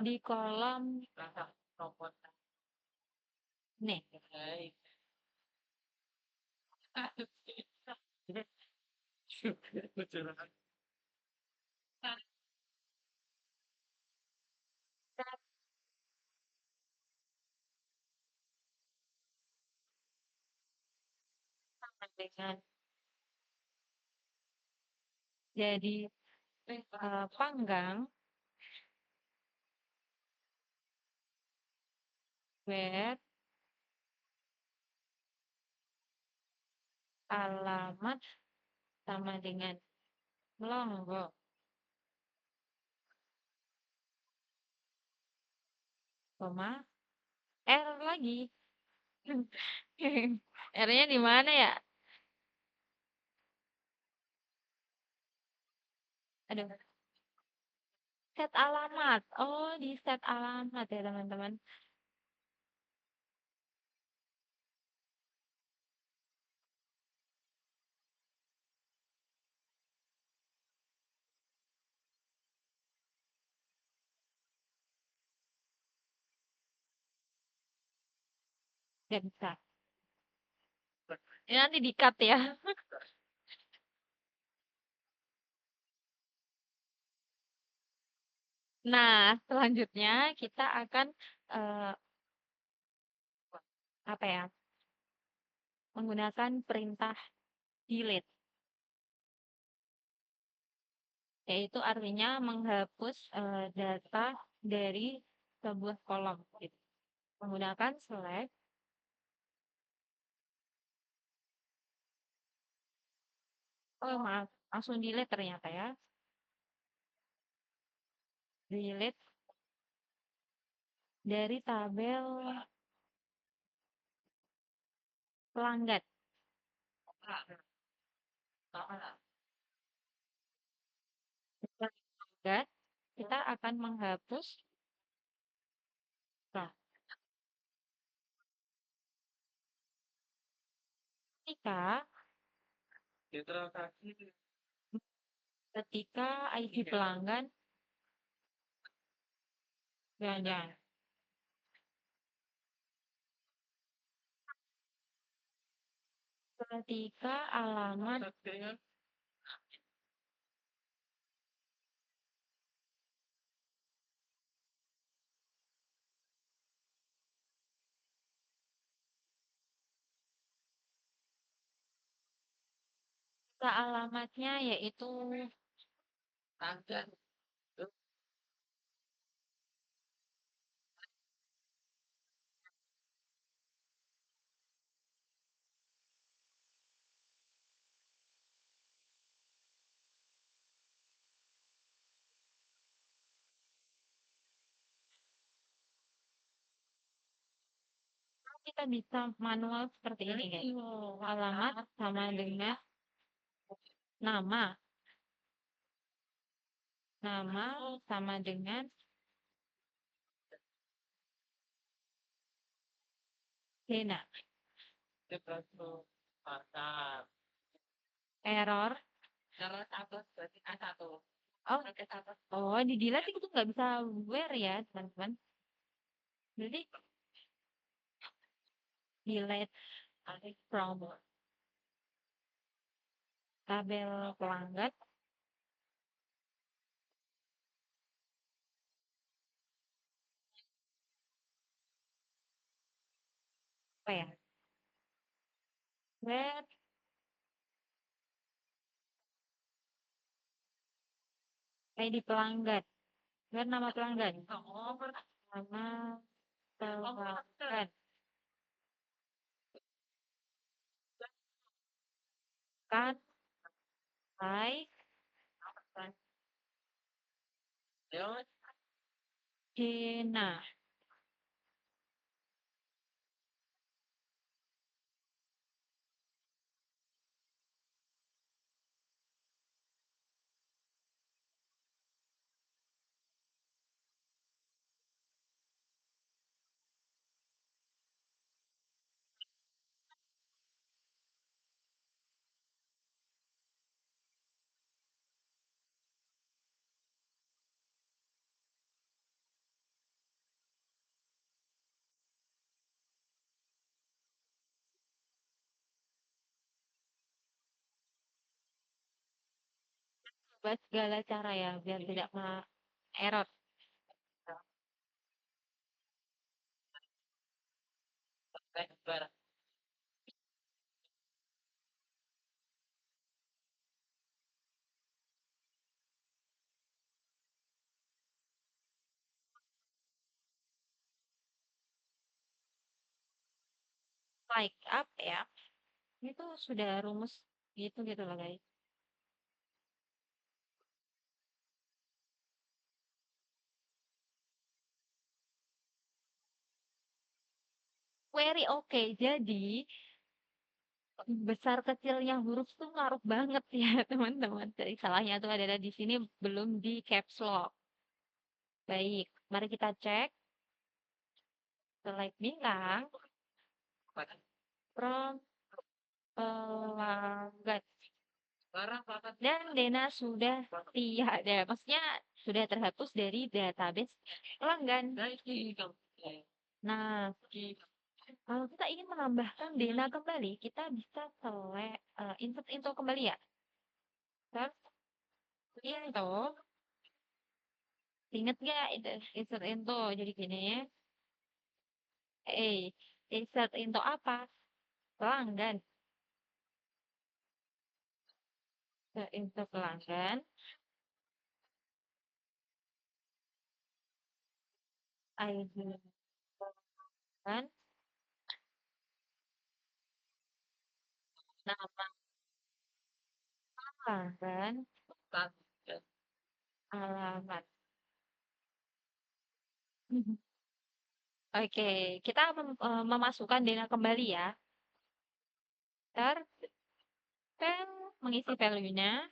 di kolom rasa robot. nih. Baik. Dengan jadi panggang web alamat sama dengan logo, koma R lagi. R-nya di mana ya? Aduh. Set alamat. Oh, di set alamat ya, teman-teman. Gak bisa. Ini nanti di-cut ya. Nah, selanjutnya kita akan eh, apa ya? Menggunakan perintah delete, yaitu artinya menghapus data dari sebuah kolom gitu. Menggunakan select. Oh, maaf, langsung delete ternyata ya. Delete dari tabel pelanggan. Pelanggan, kita akan menghapus. Nah, ketika ketika ID pelanggan, jangan, ketika alamat alamatnya yaitu kita bisa manual seperti ini guys. Alamat sama dengan nama. Nama sama dengan Dena. Error. Oh, oh di delete itu nggak bisa where ya, teman-teman. Jadi delete from tabel pelanggan. Apa ya? Where ID pelanggan. Where nama pelanggan. Nama pelanggan. Kan, hai, Dena. Buat segala cara ya, biar tidak error. Barang. Like up ya, itu sudah rumus gitu gitu loh guys. Very oke. Jadi besar kecilnya huruf tuh ngaruh banget ya teman-teman. Jadi salahnya tuh ada di sini belum di caps lock. Baik, mari kita cek. Select bintang from pelanggan. Barang pakan. Dan Dena sudah tiada. Maksudnya sudah terhapus dari database pelanggan. Guys, ini kamu. Nah, kalau kita ingin menambahkan Dena kembali, kita bisa select insert into kembali ya. Terus into, inget gak itu insert into? Jadi gini, insert into apa? Pelanggan. Into pelanggan. ID pelanggan. Nama pelanggan. Alamat. Oke, kita memasukkan Dena kembali ya. Ntar mengisi value-nya.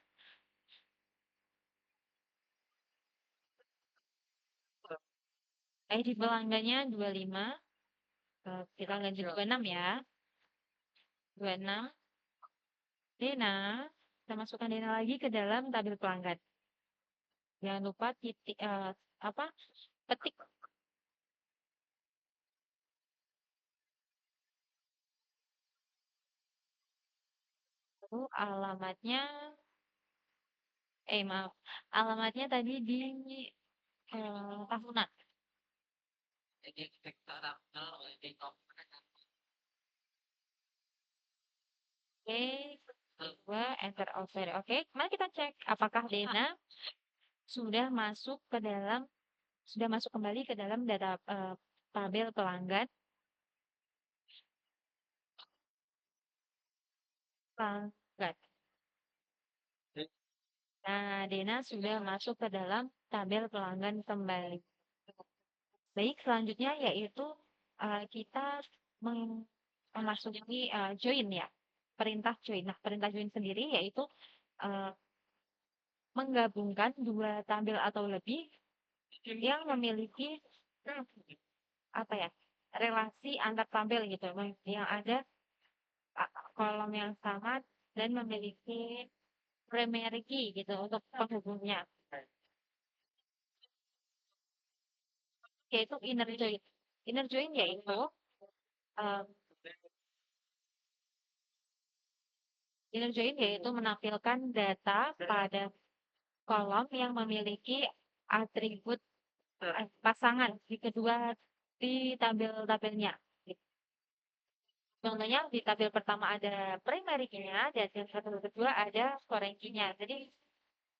ID pelanggannya 25. Kita ganti 26 ya. 26. Dena. Kita masukkan Dena lagi ke dalam tabel pelanggan. Jangan lupa titik apa? Petik. Lalu alamatnya maaf. Alamatnya tadi di tahunan. Jadi kita tahu di Oke, dua enter over. Oke, mari kita cek apakah Dena sudah masuk kembali ke dalam data tabel pelanggan. Pelanggan. Nah, Dena sudah masuk ke dalam tabel pelanggan kembali. Baik, selanjutnya yaitu kita memasuki join ya, perintah join. Nah, perintah join sendiri yaitu uh, menggabungkan dua tabel atau lebih yang memiliki apa ya, relasi antar tabel gitu, yang ada kolom yang sama dan memiliki primary key gitu untuk penghubungnya, yaitu inner join. Inner join yaitu uh, menampilkan data pada kolom yang memiliki atribut pasangan di tabel-tabelnya. Contohnya di tabel pertama ada primary key-nya dan di tabel kedua ada foreign key-nya. Jadi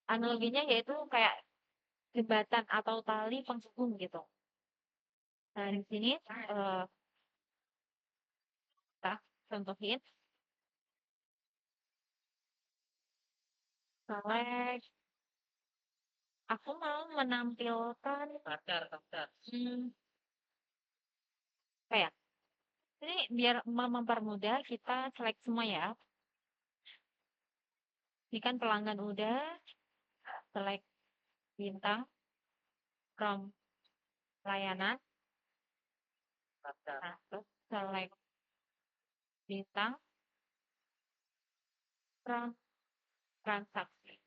analoginya yaitu kayak jembatan atau tali penghubung gitu. Nah, di sini kita contohin select. Aku mau menampilkan daftar. kayak ini biar mempermudah kita select semua ya. Ini kan pelanggan udah, select bintang from layanan. Nah, terus select bintang from transaksi.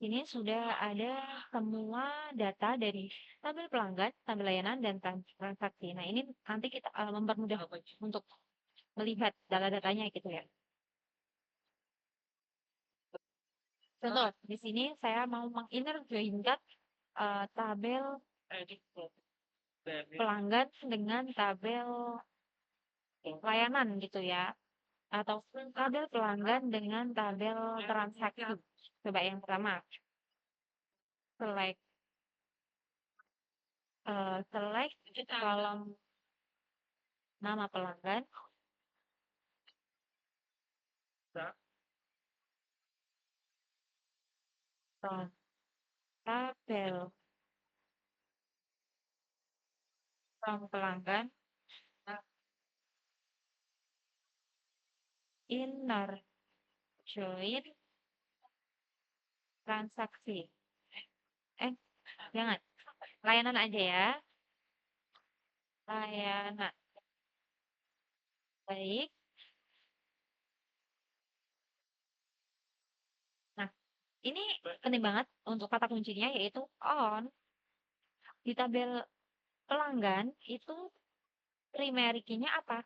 Ini sudah ada semua data dari tabel pelanggan, tabel layanan, dan transaksi. Nah, ini nanti kita mempermudah untuk melihat data-datanya gitu ya. Contoh, di sini saya mau menginner joinkan tabel pelanggan dengan tabel layanan gitu ya. Atau tabel pelanggan dengan tabel transaksi. Coba yang pertama, select select kolom nama pelanggan, tabel pelanggan, inner join transaksi. Jangan, layanan aja ya. Layanan. Baik. Nah, ini penting banget untuk kata kuncinya yaitu on. Di tabel pelanggan itu primary key-nya apa?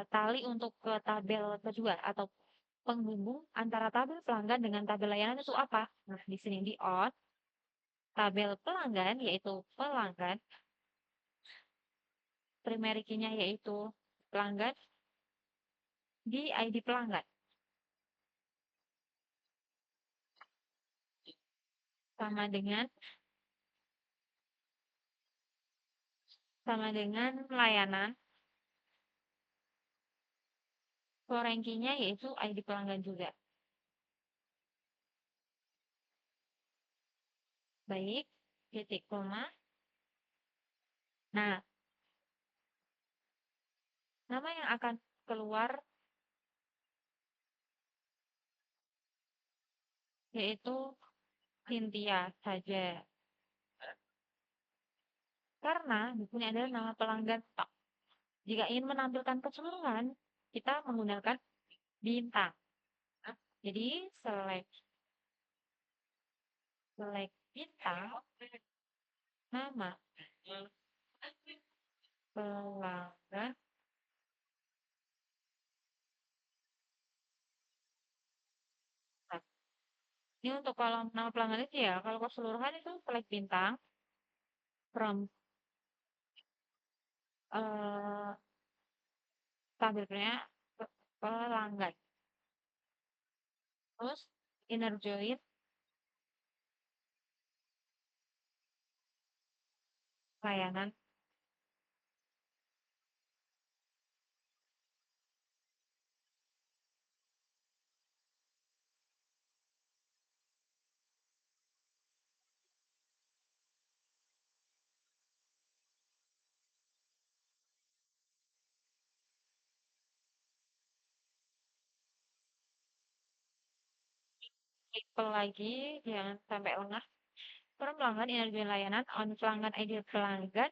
Tali untuk ke tabel kedua atau penghubung antara tabel pelanggan dengan tabel layanan itu apa? Nah, di sini di on tabel pelanggan yaitu pelanggan, primary key-nya yaitu pelanggan di ID pelanggan. Sama dengan layanan. Foreign key-nya yaitu ID pelanggan juga. Baik, titik koma. Nah, nama yang akan keluar yaitu Cynthia saja. Karena di sini adalah nama pelanggan tok. Jika ingin menampilkan keseluruhan, kita menggunakan bintang. Jadi select bintang nama pelanggan. Nah, ini untuk kolom nama pelanggan itu ya, kalau keseluruhan itu select bintang from tampilnya pelanggan. Terus inner join layanan. Tipe lagi, jangan sampai lengah. From pelanggan inner join layanan on pelanggan ID pelanggan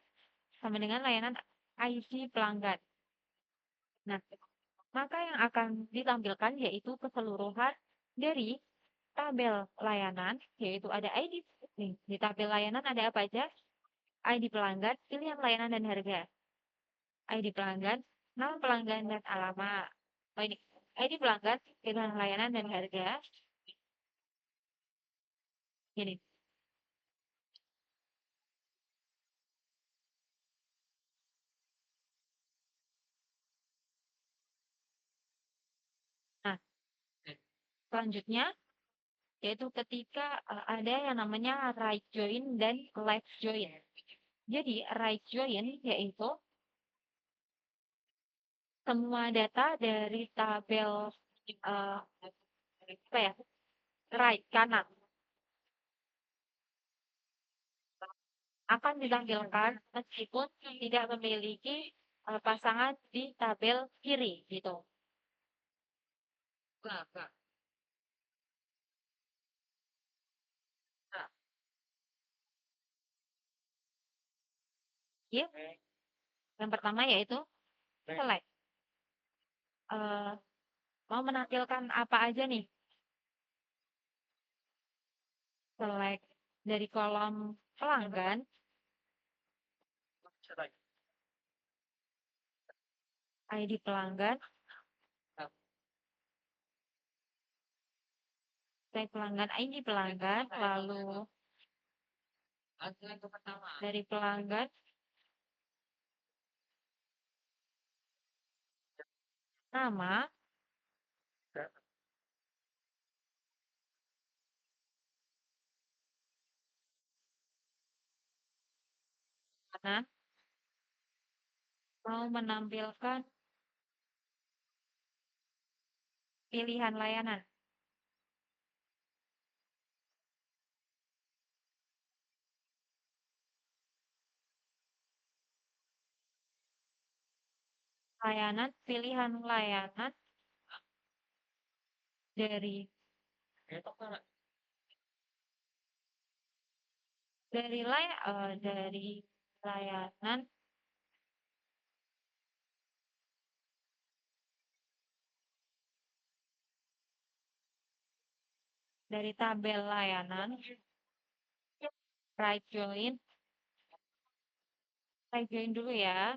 sama dengan layanan ID pelanggan. Nah, maka yang akan ditampilkan yaitu keseluruhan dari tabel layanan, yaitu ada ID. Nih, di tabel layanan ada apa aja? ID pelanggan, pilihan layanan dan harga. ID pelanggan, nama pelanggan dan alamat. Oh ini, ID pelanggan, pilihan layanan dan harga. Gini. Nah, selanjutnya yaitu ketika ada yang namanya right join dan left join. Jadi right join yaitu semua data dari tabel apa ya, right kanan akan ditampilkan meskipun tidak memiliki pasangan di tabel kiri gitu. Ya, yang pertama yaitu select. Mau menampilkan apa aja nih? Select dari kolom pelanggan, ID pelanggan, partai pelanggan, ID pelanggan, lalu Langsung ke pertama. dari pelanggan, nama, mana, mau menampilkan pilihan layanan. Layanan, pilihan layanan dari Itu kan dari layanan dari tabel layanan right join dulu ya.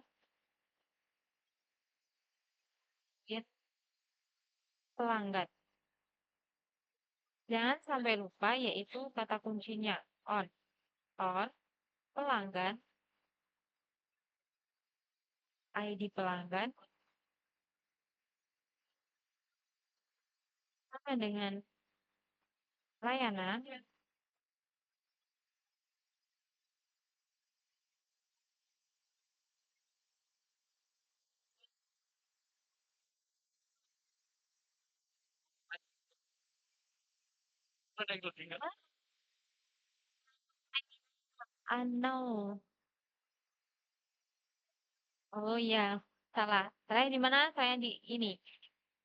Get pelanggan. Jangan sampai lupa yaitu kata kuncinya on pelanggan, ID pelanggan sama dengan layanan ada yang lebih nggak? unknown. Oh iya, salah. Saya di mana? Saya di ini.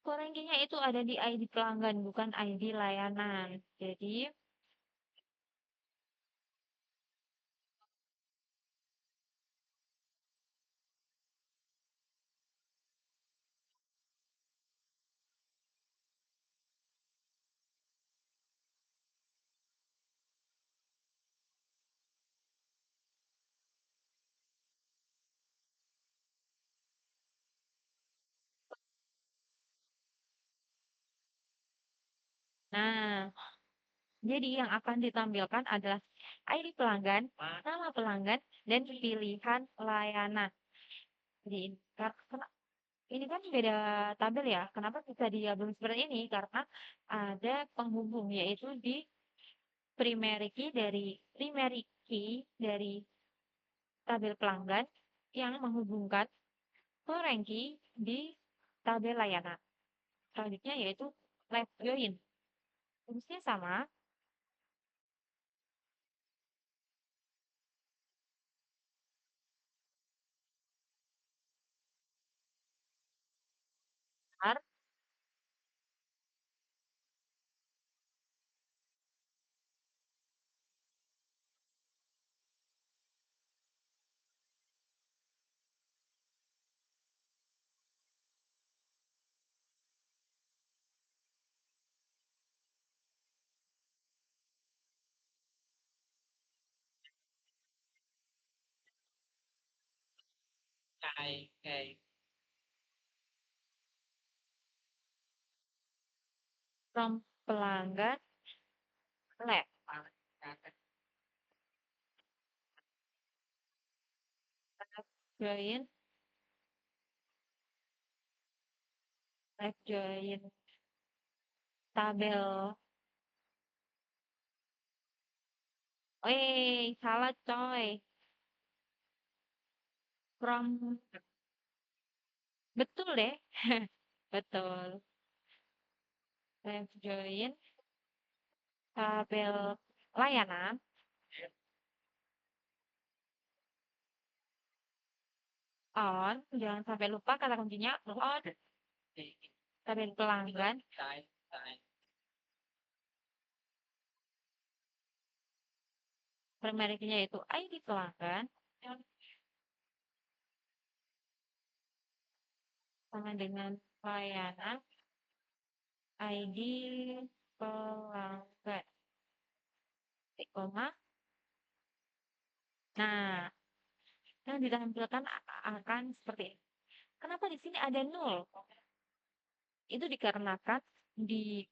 Kok rankingnya itu ada di ID pelanggan, bukan ID layanan. Jadi, nah, jadi yang akan ditampilkan adalah ID pelanggan, nama pelanggan, dan pilihan layanan. Jadi, ini kan beda tabel ya. Kenapa bisa digabung seperti ini? Karena ada penghubung, yaitu di primary key dari tabel pelanggan yang menghubungkan ke ranking di tabel layanan. Selanjutnya yaitu left join. Fungsinya sama, benar. Kayak From pelanggan left join, left join tabel. Salah coy. From betul deh. Betul. Left join tabel layanan on, jangan sampai lupa kata kuncinya on tabel pelanggan, primary key-nya itu ID pelanggan sama dengan layanan ID pelanggan. Koma. Nah, yang ditampilkan akan seperti ini. Kenapa di sini ada nol? Itu dikarenakan di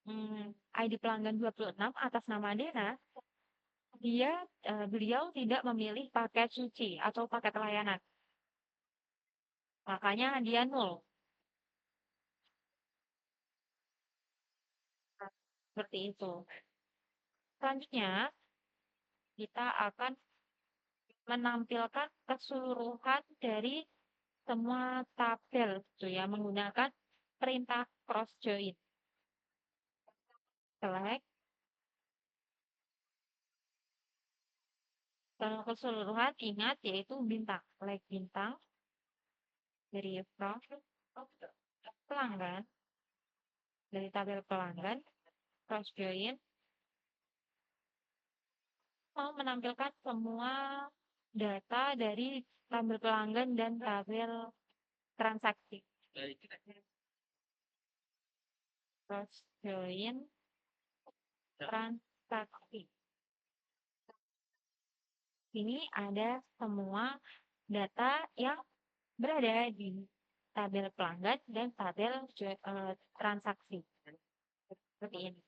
ID pelanggan 26 atas nama Dena, beliau tidak memilih paket suci atau paket layanan. Makanya dia nol. Nah, seperti itu. Selanjutnya, kita akan menampilkan keseluruhan dari semua tabel gitu ya menggunakan perintah cross join. Select kalau keseluruhan ingat yaitu bintang, select bintang dari from pelanggan, dari tabel pelanggan cross join mau menampilkan semua data dari tabel pelanggan dan tabel transaksi. Cross join transaksi. Ini ada semua data yang berada di tabel pelanggan dan tabel transaksi. Seperti ini.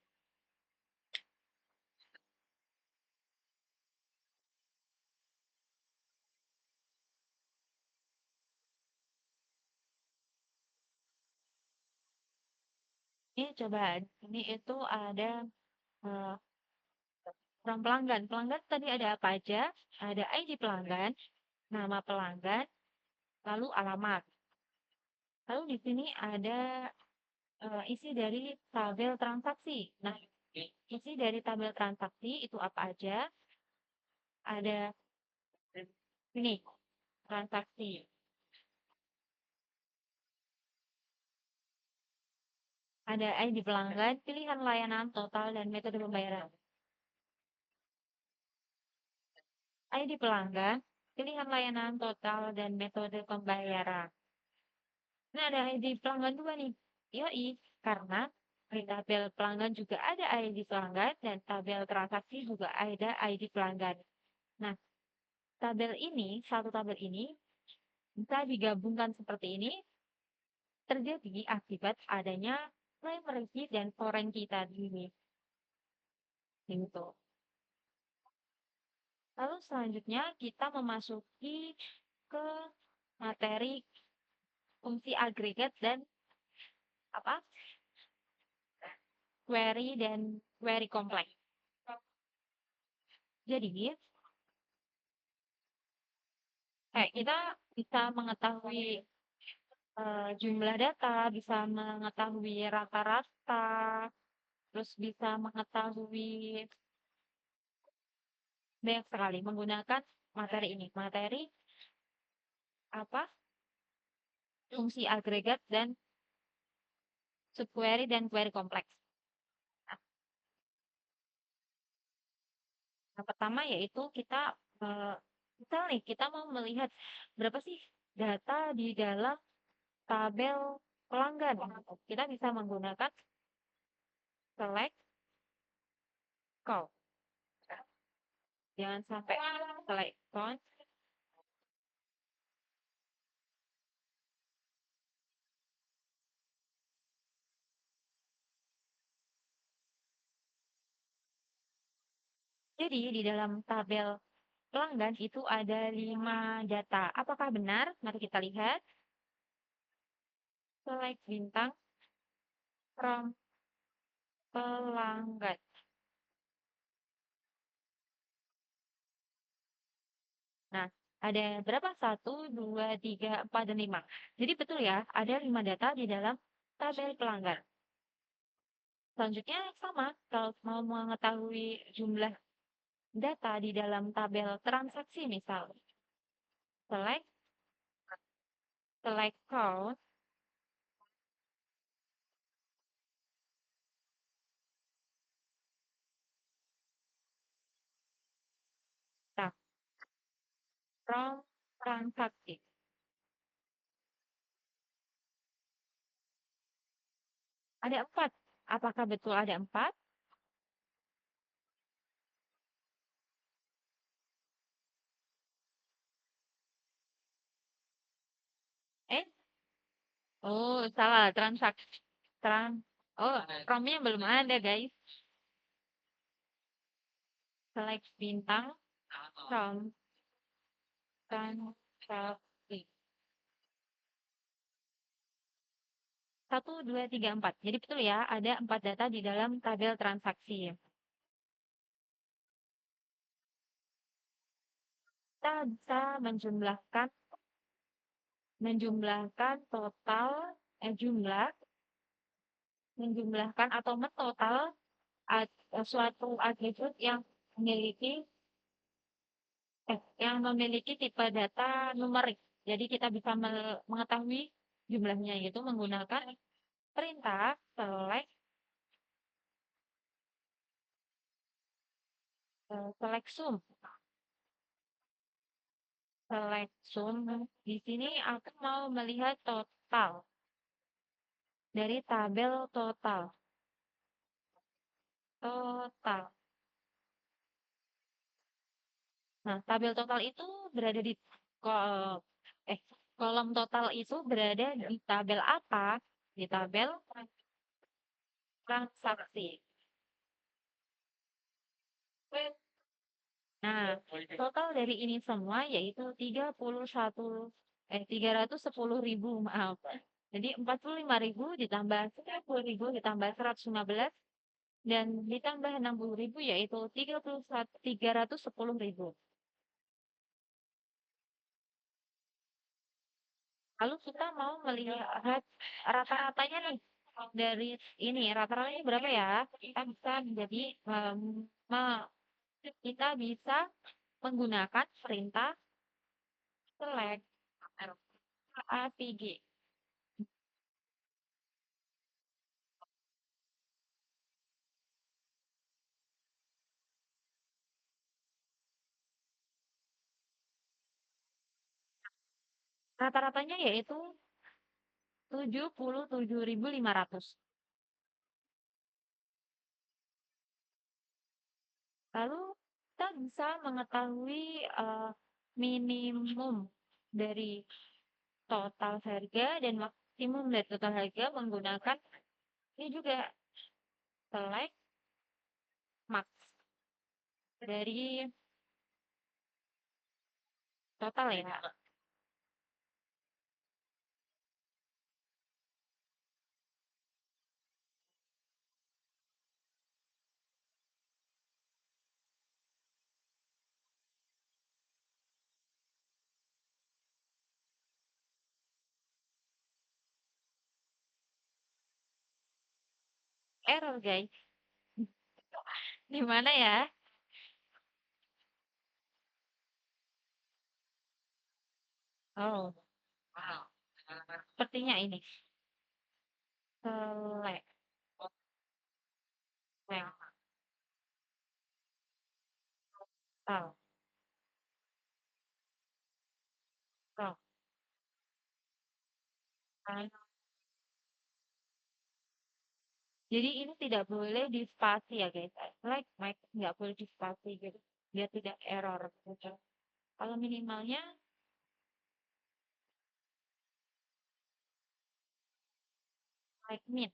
Ini coba, ini itu ada orang pelanggan. Pelanggan tadi ada apa aja? Ada ID pelanggan, nama pelanggan, lalu alamat. Lalu di sini ada isi dari tabel transaksi. Nah, isi dari tabel transaksi itu apa aja? Ada ini transaksi. Ada ID pelanggan, pilihan layanan total dan metode pembayaran. ID pelanggan, pilihan layanan total dan metode pembayaran. Nah, ada ID pelanggan dua nih. Yoi, karena di tabel pelanggan juga ada ID pelanggan dan tabel transaksi juga ada ID pelanggan. Nah, tabel ini, satu tabel ini bisa digabungkan seperti ini terjadi akibat adanya primary key dan foreign key tadi. Gitu. Lalu selanjutnya kita memasuki ke materi fungsi agregat dan apa? Query dan query kompleks. Jadi, kita bisa mengetahui jumlah data, bisa mengetahui rata-rata, terus bisa mengetahui banyak sekali menggunakan materi ini. Materi apa? Fungsi agregat dan subquery dan query kompleks. Nah, yang pertama yaitu kita misal nih kita mau melihat berapa sih data di dalam tabel pelanggan. Kita bisa menggunakan select count. Jangan sampai select count. Jadi di dalam tabel pelanggan itu ada 5 data. Apakah benar? Mari kita lihat. Select bintang from pelanggan. Nah, ada berapa? 1, 2, 3, 4, dan 5. Jadi betul ya, ada 5 data di dalam tabel pelanggan. Selanjutnya sama, kalau mau mengetahui jumlah data di dalam tabel transaksi misal. Select count. Nah, from transaksi. Ada 4. Apakah betul ada 4? Eh, oh salah, transaksi. Oh, Chrome-nya belum ada, guys. Select bintang, Chrome, transaksi. 1, 2, 3, 4. Jadi betul ya, ada 4 data di dalam tabel transaksi. Kita bisa menjumlahkan total jumlah, menjumlahkan atau mentotal suatu atribut yang memiliki tipe data numerik. Jadi kita bisa mengetahui jumlahnya yaitu menggunakan perintah select sum. Select sum. Di sini aku mau melihat total dari tabel total. Total. Nah, tabel total itu berada di ko- kolom total itu berada di tabel apa? Di tabel transaksi. Nah, total dari ini semua yaitu 310.000, maaf. Jadi 45.000 ditambah 30.000 ditambah 115 dan ditambah 60.000 yaitu 310.000. Lalu kita mau melihat rata-ratanya nih dari ini rata-ratanya berapa ya? Kita bisa menggunakan perintah select APG. Rata-ratanya yaitu 77.500. Lalu kita bisa mengetahui minimum dari total harga dan maksimum dari total harga menggunakan ini juga select max dari total ya. Error guys. Di mana ya? Oh, sepertinya ini. Select. Select. Oh, oh. Jadi ini tidak boleh di spasi ya guys. Like Mike nggak boleh di spasi gitu. Biar tidak error gitu. Kalau minimalnya like min.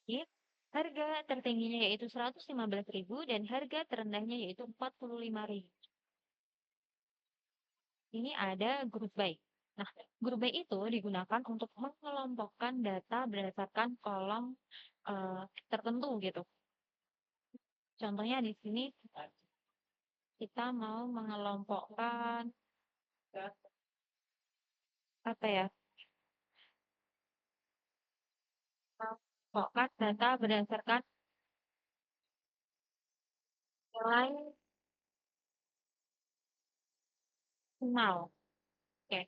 Jadi, harga tertingginya yaitu 115.000 dan harga terendahnya yaitu 45.000. Ini ada grup by. Nah, grup by itu digunakan untuk mengelompokkan data berdasarkan kolom tertentu gitu. Contohnya di sini kita mau mengelompokkan apa ya? Mengelompokkan data berdasarkan nilai final. Oke,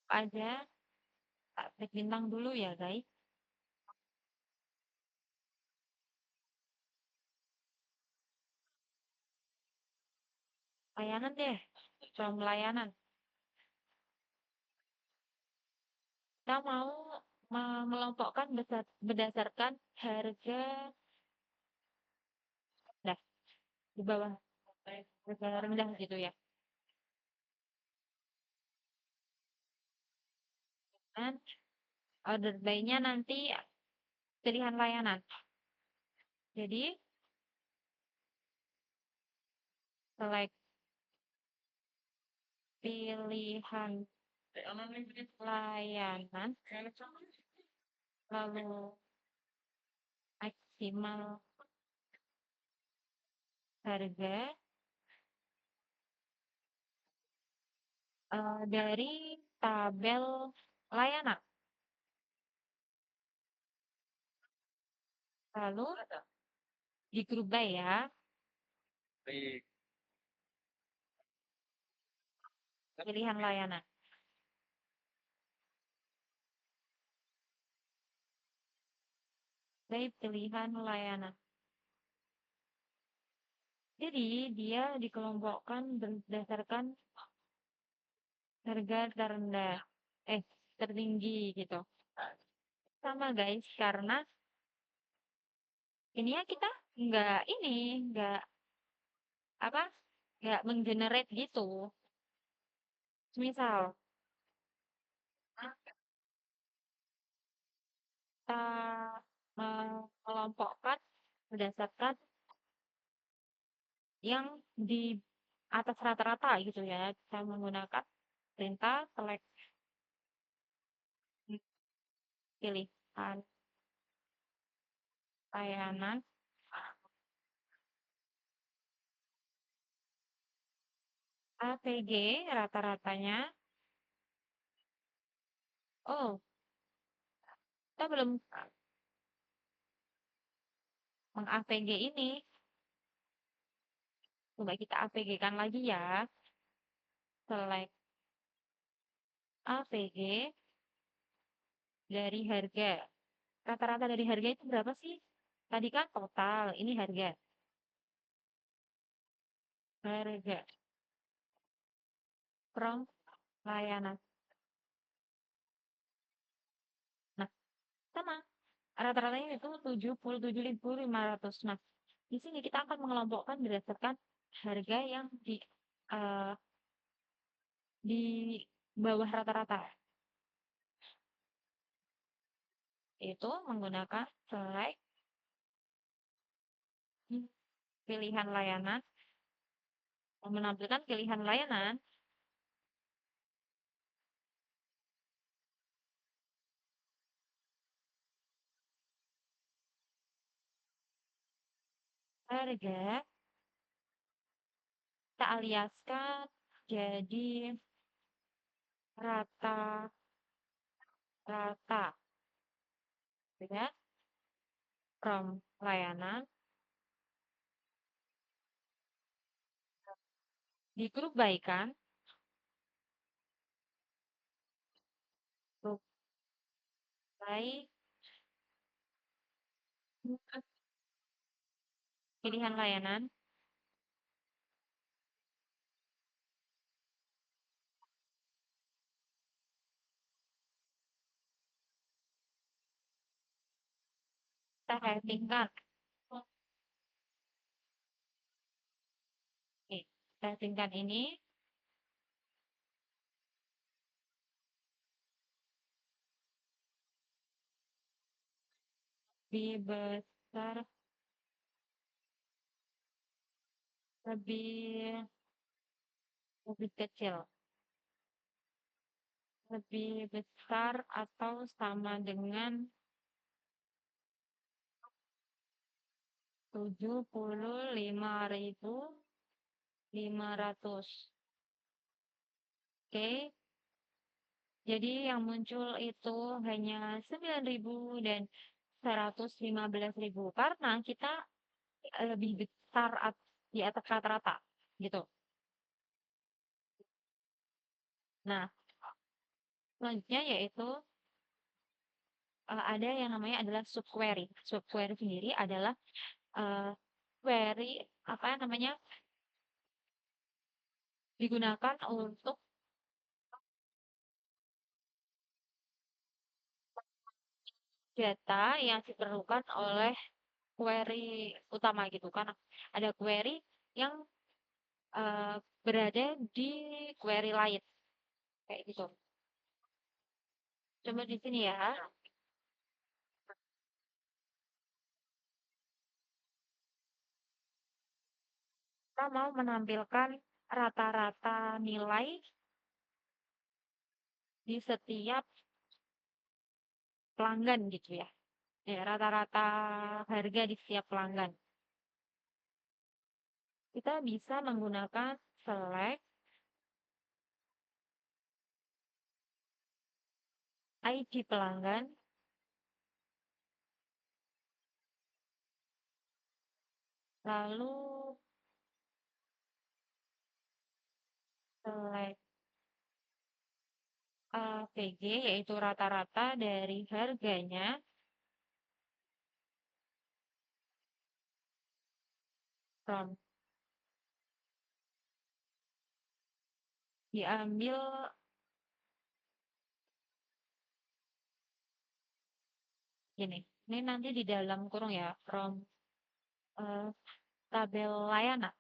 aja tak klik bintang dulu ya guys. Layanan deh, from layanan. Kita mau Melompokkan berdasarkan harga dah di bawah harga rendah gitu ya. Dan order by-nya nanti pilihan layanan. Jadi select pilihan layanan, lalu maksimal harga dari tabel layanan. Lalu di grup by ya, Baik. pilihan layanan. By pilihan layanan. Jadi dia dikelompokkan berdasarkan harga terendah, tertinggi gitu. Sama guys, karena ini ya kita nggak apa, nggak menggenerate gitu. Misal kita mengelompokkan berdasarkan yang di atas rata-rata gitu ya. Kita menggunakan perintah select pilihan layanan APG rata-ratanya. Oh, kita belum meng-APG ini. Coba kita APG-kan lagi ya. Select APG dari harga. Rata-rata dari harga itu berapa sih? Tadi kan total, ini harga. Harga from layanan. Nah, sama. Rata-ratanya itu 77.500. Nah, di sini kita akan mengelompokkan berdasarkan harga yang eh, di bawah rata-rata. Itu menggunakan select pilihan layanan, menampilkan pilihan layanan, harga, kita aliaskan jadi rata-rata, ya, from layanan, di grup by kan, grup by pilihan layanan, kita settingkan. Oke, settingkan ini lebih besar, lebih lebih kecil, lebih besar atau sama dengan 75.500. Oke, jadi yang muncul itu hanya 9.000 dan 115.000 karena kita lebih besar di atas rata-rata gitu. Nah, selanjutnya yaitu ada yang namanya adalah subquery. Subquery sendiri adalah query apa namanya digunakan untuk data yang diperlukan oleh query utama gitu kan. Ada query yang eh, berada di query lain kayak gitu. Coba di sini ya. Kita mau menampilkan rata-rata nilai di setiap pelanggan gitu ya. Ya, rata-rata harga di setiap pelanggan. Kita bisa menggunakan select ID pelanggan, lalu select PG yaitu rata-rata dari harganya from diambil gini. Ini nanti di dalam kurung ya from eh, tabel layanan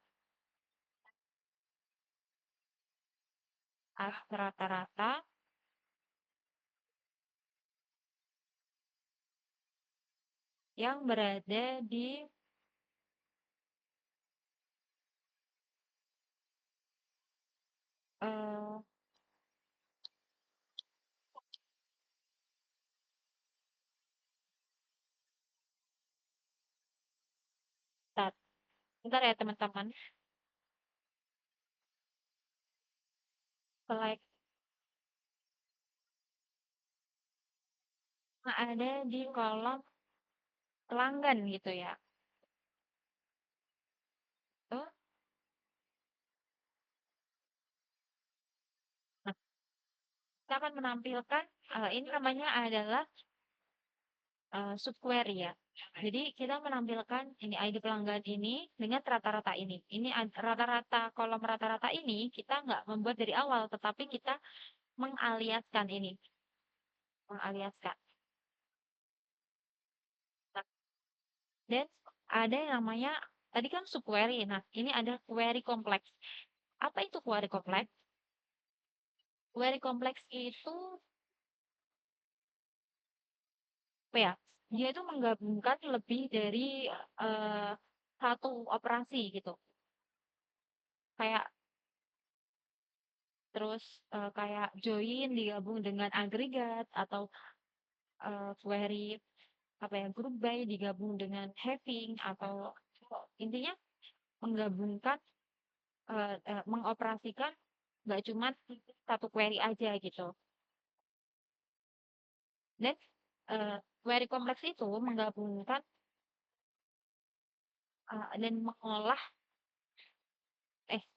as rata-rata yang berada di eh, tat. Bentar ya teman-teman. Select ada di kolom pelanggan gitu ya. Tuh. Nah, kita akan menampilkan ini namanya adalah subquery ya. Jadi kita menampilkan ini ID pelanggan ini dengan rata-rata ini. Ini rata-rata kolom rata-rata ini kita nggak membuat dari awal, tetapi kita mengaliaskan ini, mengaliaskan. Nah, dan ada yang namanya tadi kan subquery. Nah, ini ada query kompleks. Apa itu query kompleks? Query kompleks itu apa ya? Dia itu menggabungkan lebih dari eh, satu operasi gitu. Kayak terus kayak join digabung dengan agregat atau query apa ya group by digabung dengan having atau intinya menggabungkan mengoperasikan nggak cuma satu query aja gitu. Dan query kompleks itu menggabungkan dan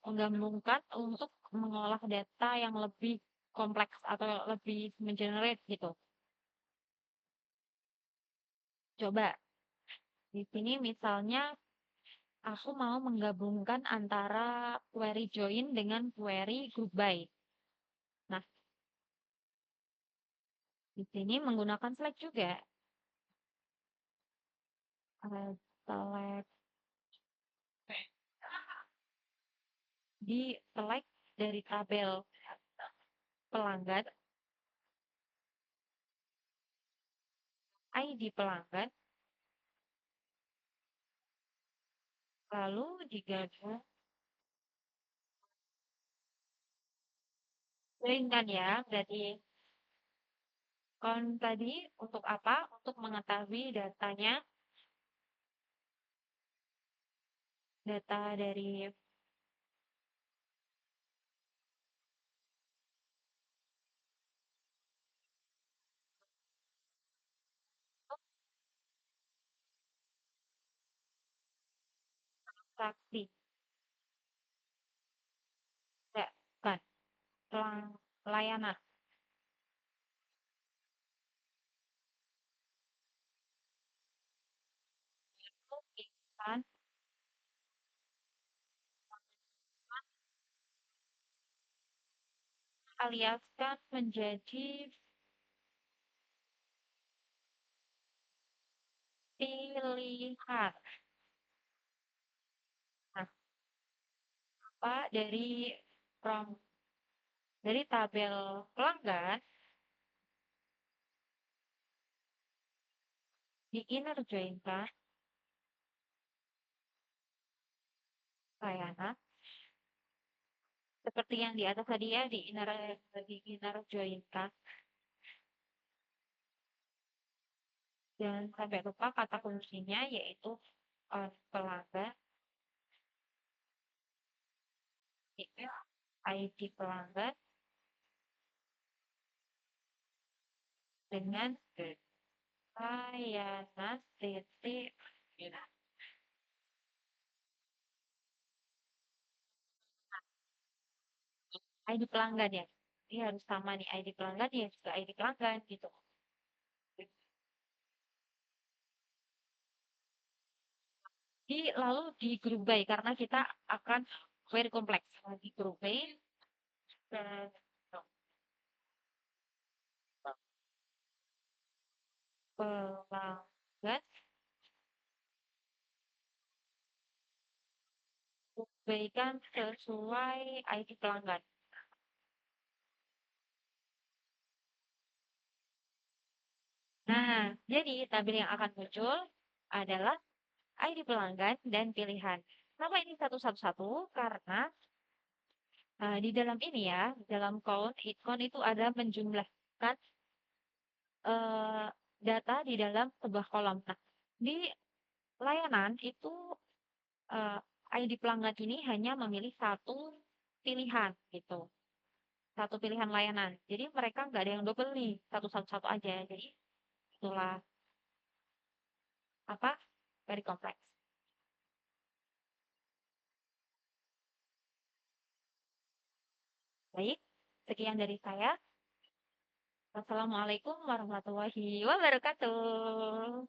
menggabungkan untuk mengolah data yang lebih kompleks atau lebih mengenerate gitu. Coba di sini misalnya aku mau menggabungkan antara query join dengan query group by. Nah, di sini menggunakan select juga. Select di select dari tabel pelanggan, ID pelanggan, lalu digabung kan ya, berarti kon tadi untuk apa? Untuk mengetahui datanya, data dari transaksi, ya, kan, layanan. Itu kan aliaskan menjadi pilihan. Nah, apa dari tabel pelanggan di inner join kan layanan seperti yang di atas tadi ya di inner join kan, jangan sampai lupa kata kuncinya yaitu pelanggan, email, ID pelanggan dengan layanan titik ID pelanggan ya. Ini harus sama nih ID pelanggan ya juga ID pelanggan gitu. Lalu di group by karena kita akan very kompleks. Di group by dan pelanggan group by kan sesuai ID pelanggan. Nah, jadi tabel yang akan muncul adalah ID pelanggan dan pilihan. Kenapa ini satu-satu? Karena di dalam ini ya, di dalam count itu ada menjumlahkan eh, data di dalam sebuah kolom. Nah, di layanan itu eh, ID pelanggan ini hanya memilih satu pilihan gitu, satu pilihan layanan. Jadi mereka nggak ada yang double nih, satu-satu aja. Jadi itulah apa very kompleks. Baik, sekian dari saya. Wassalamualaikum warahmatullahi wabarakatuh.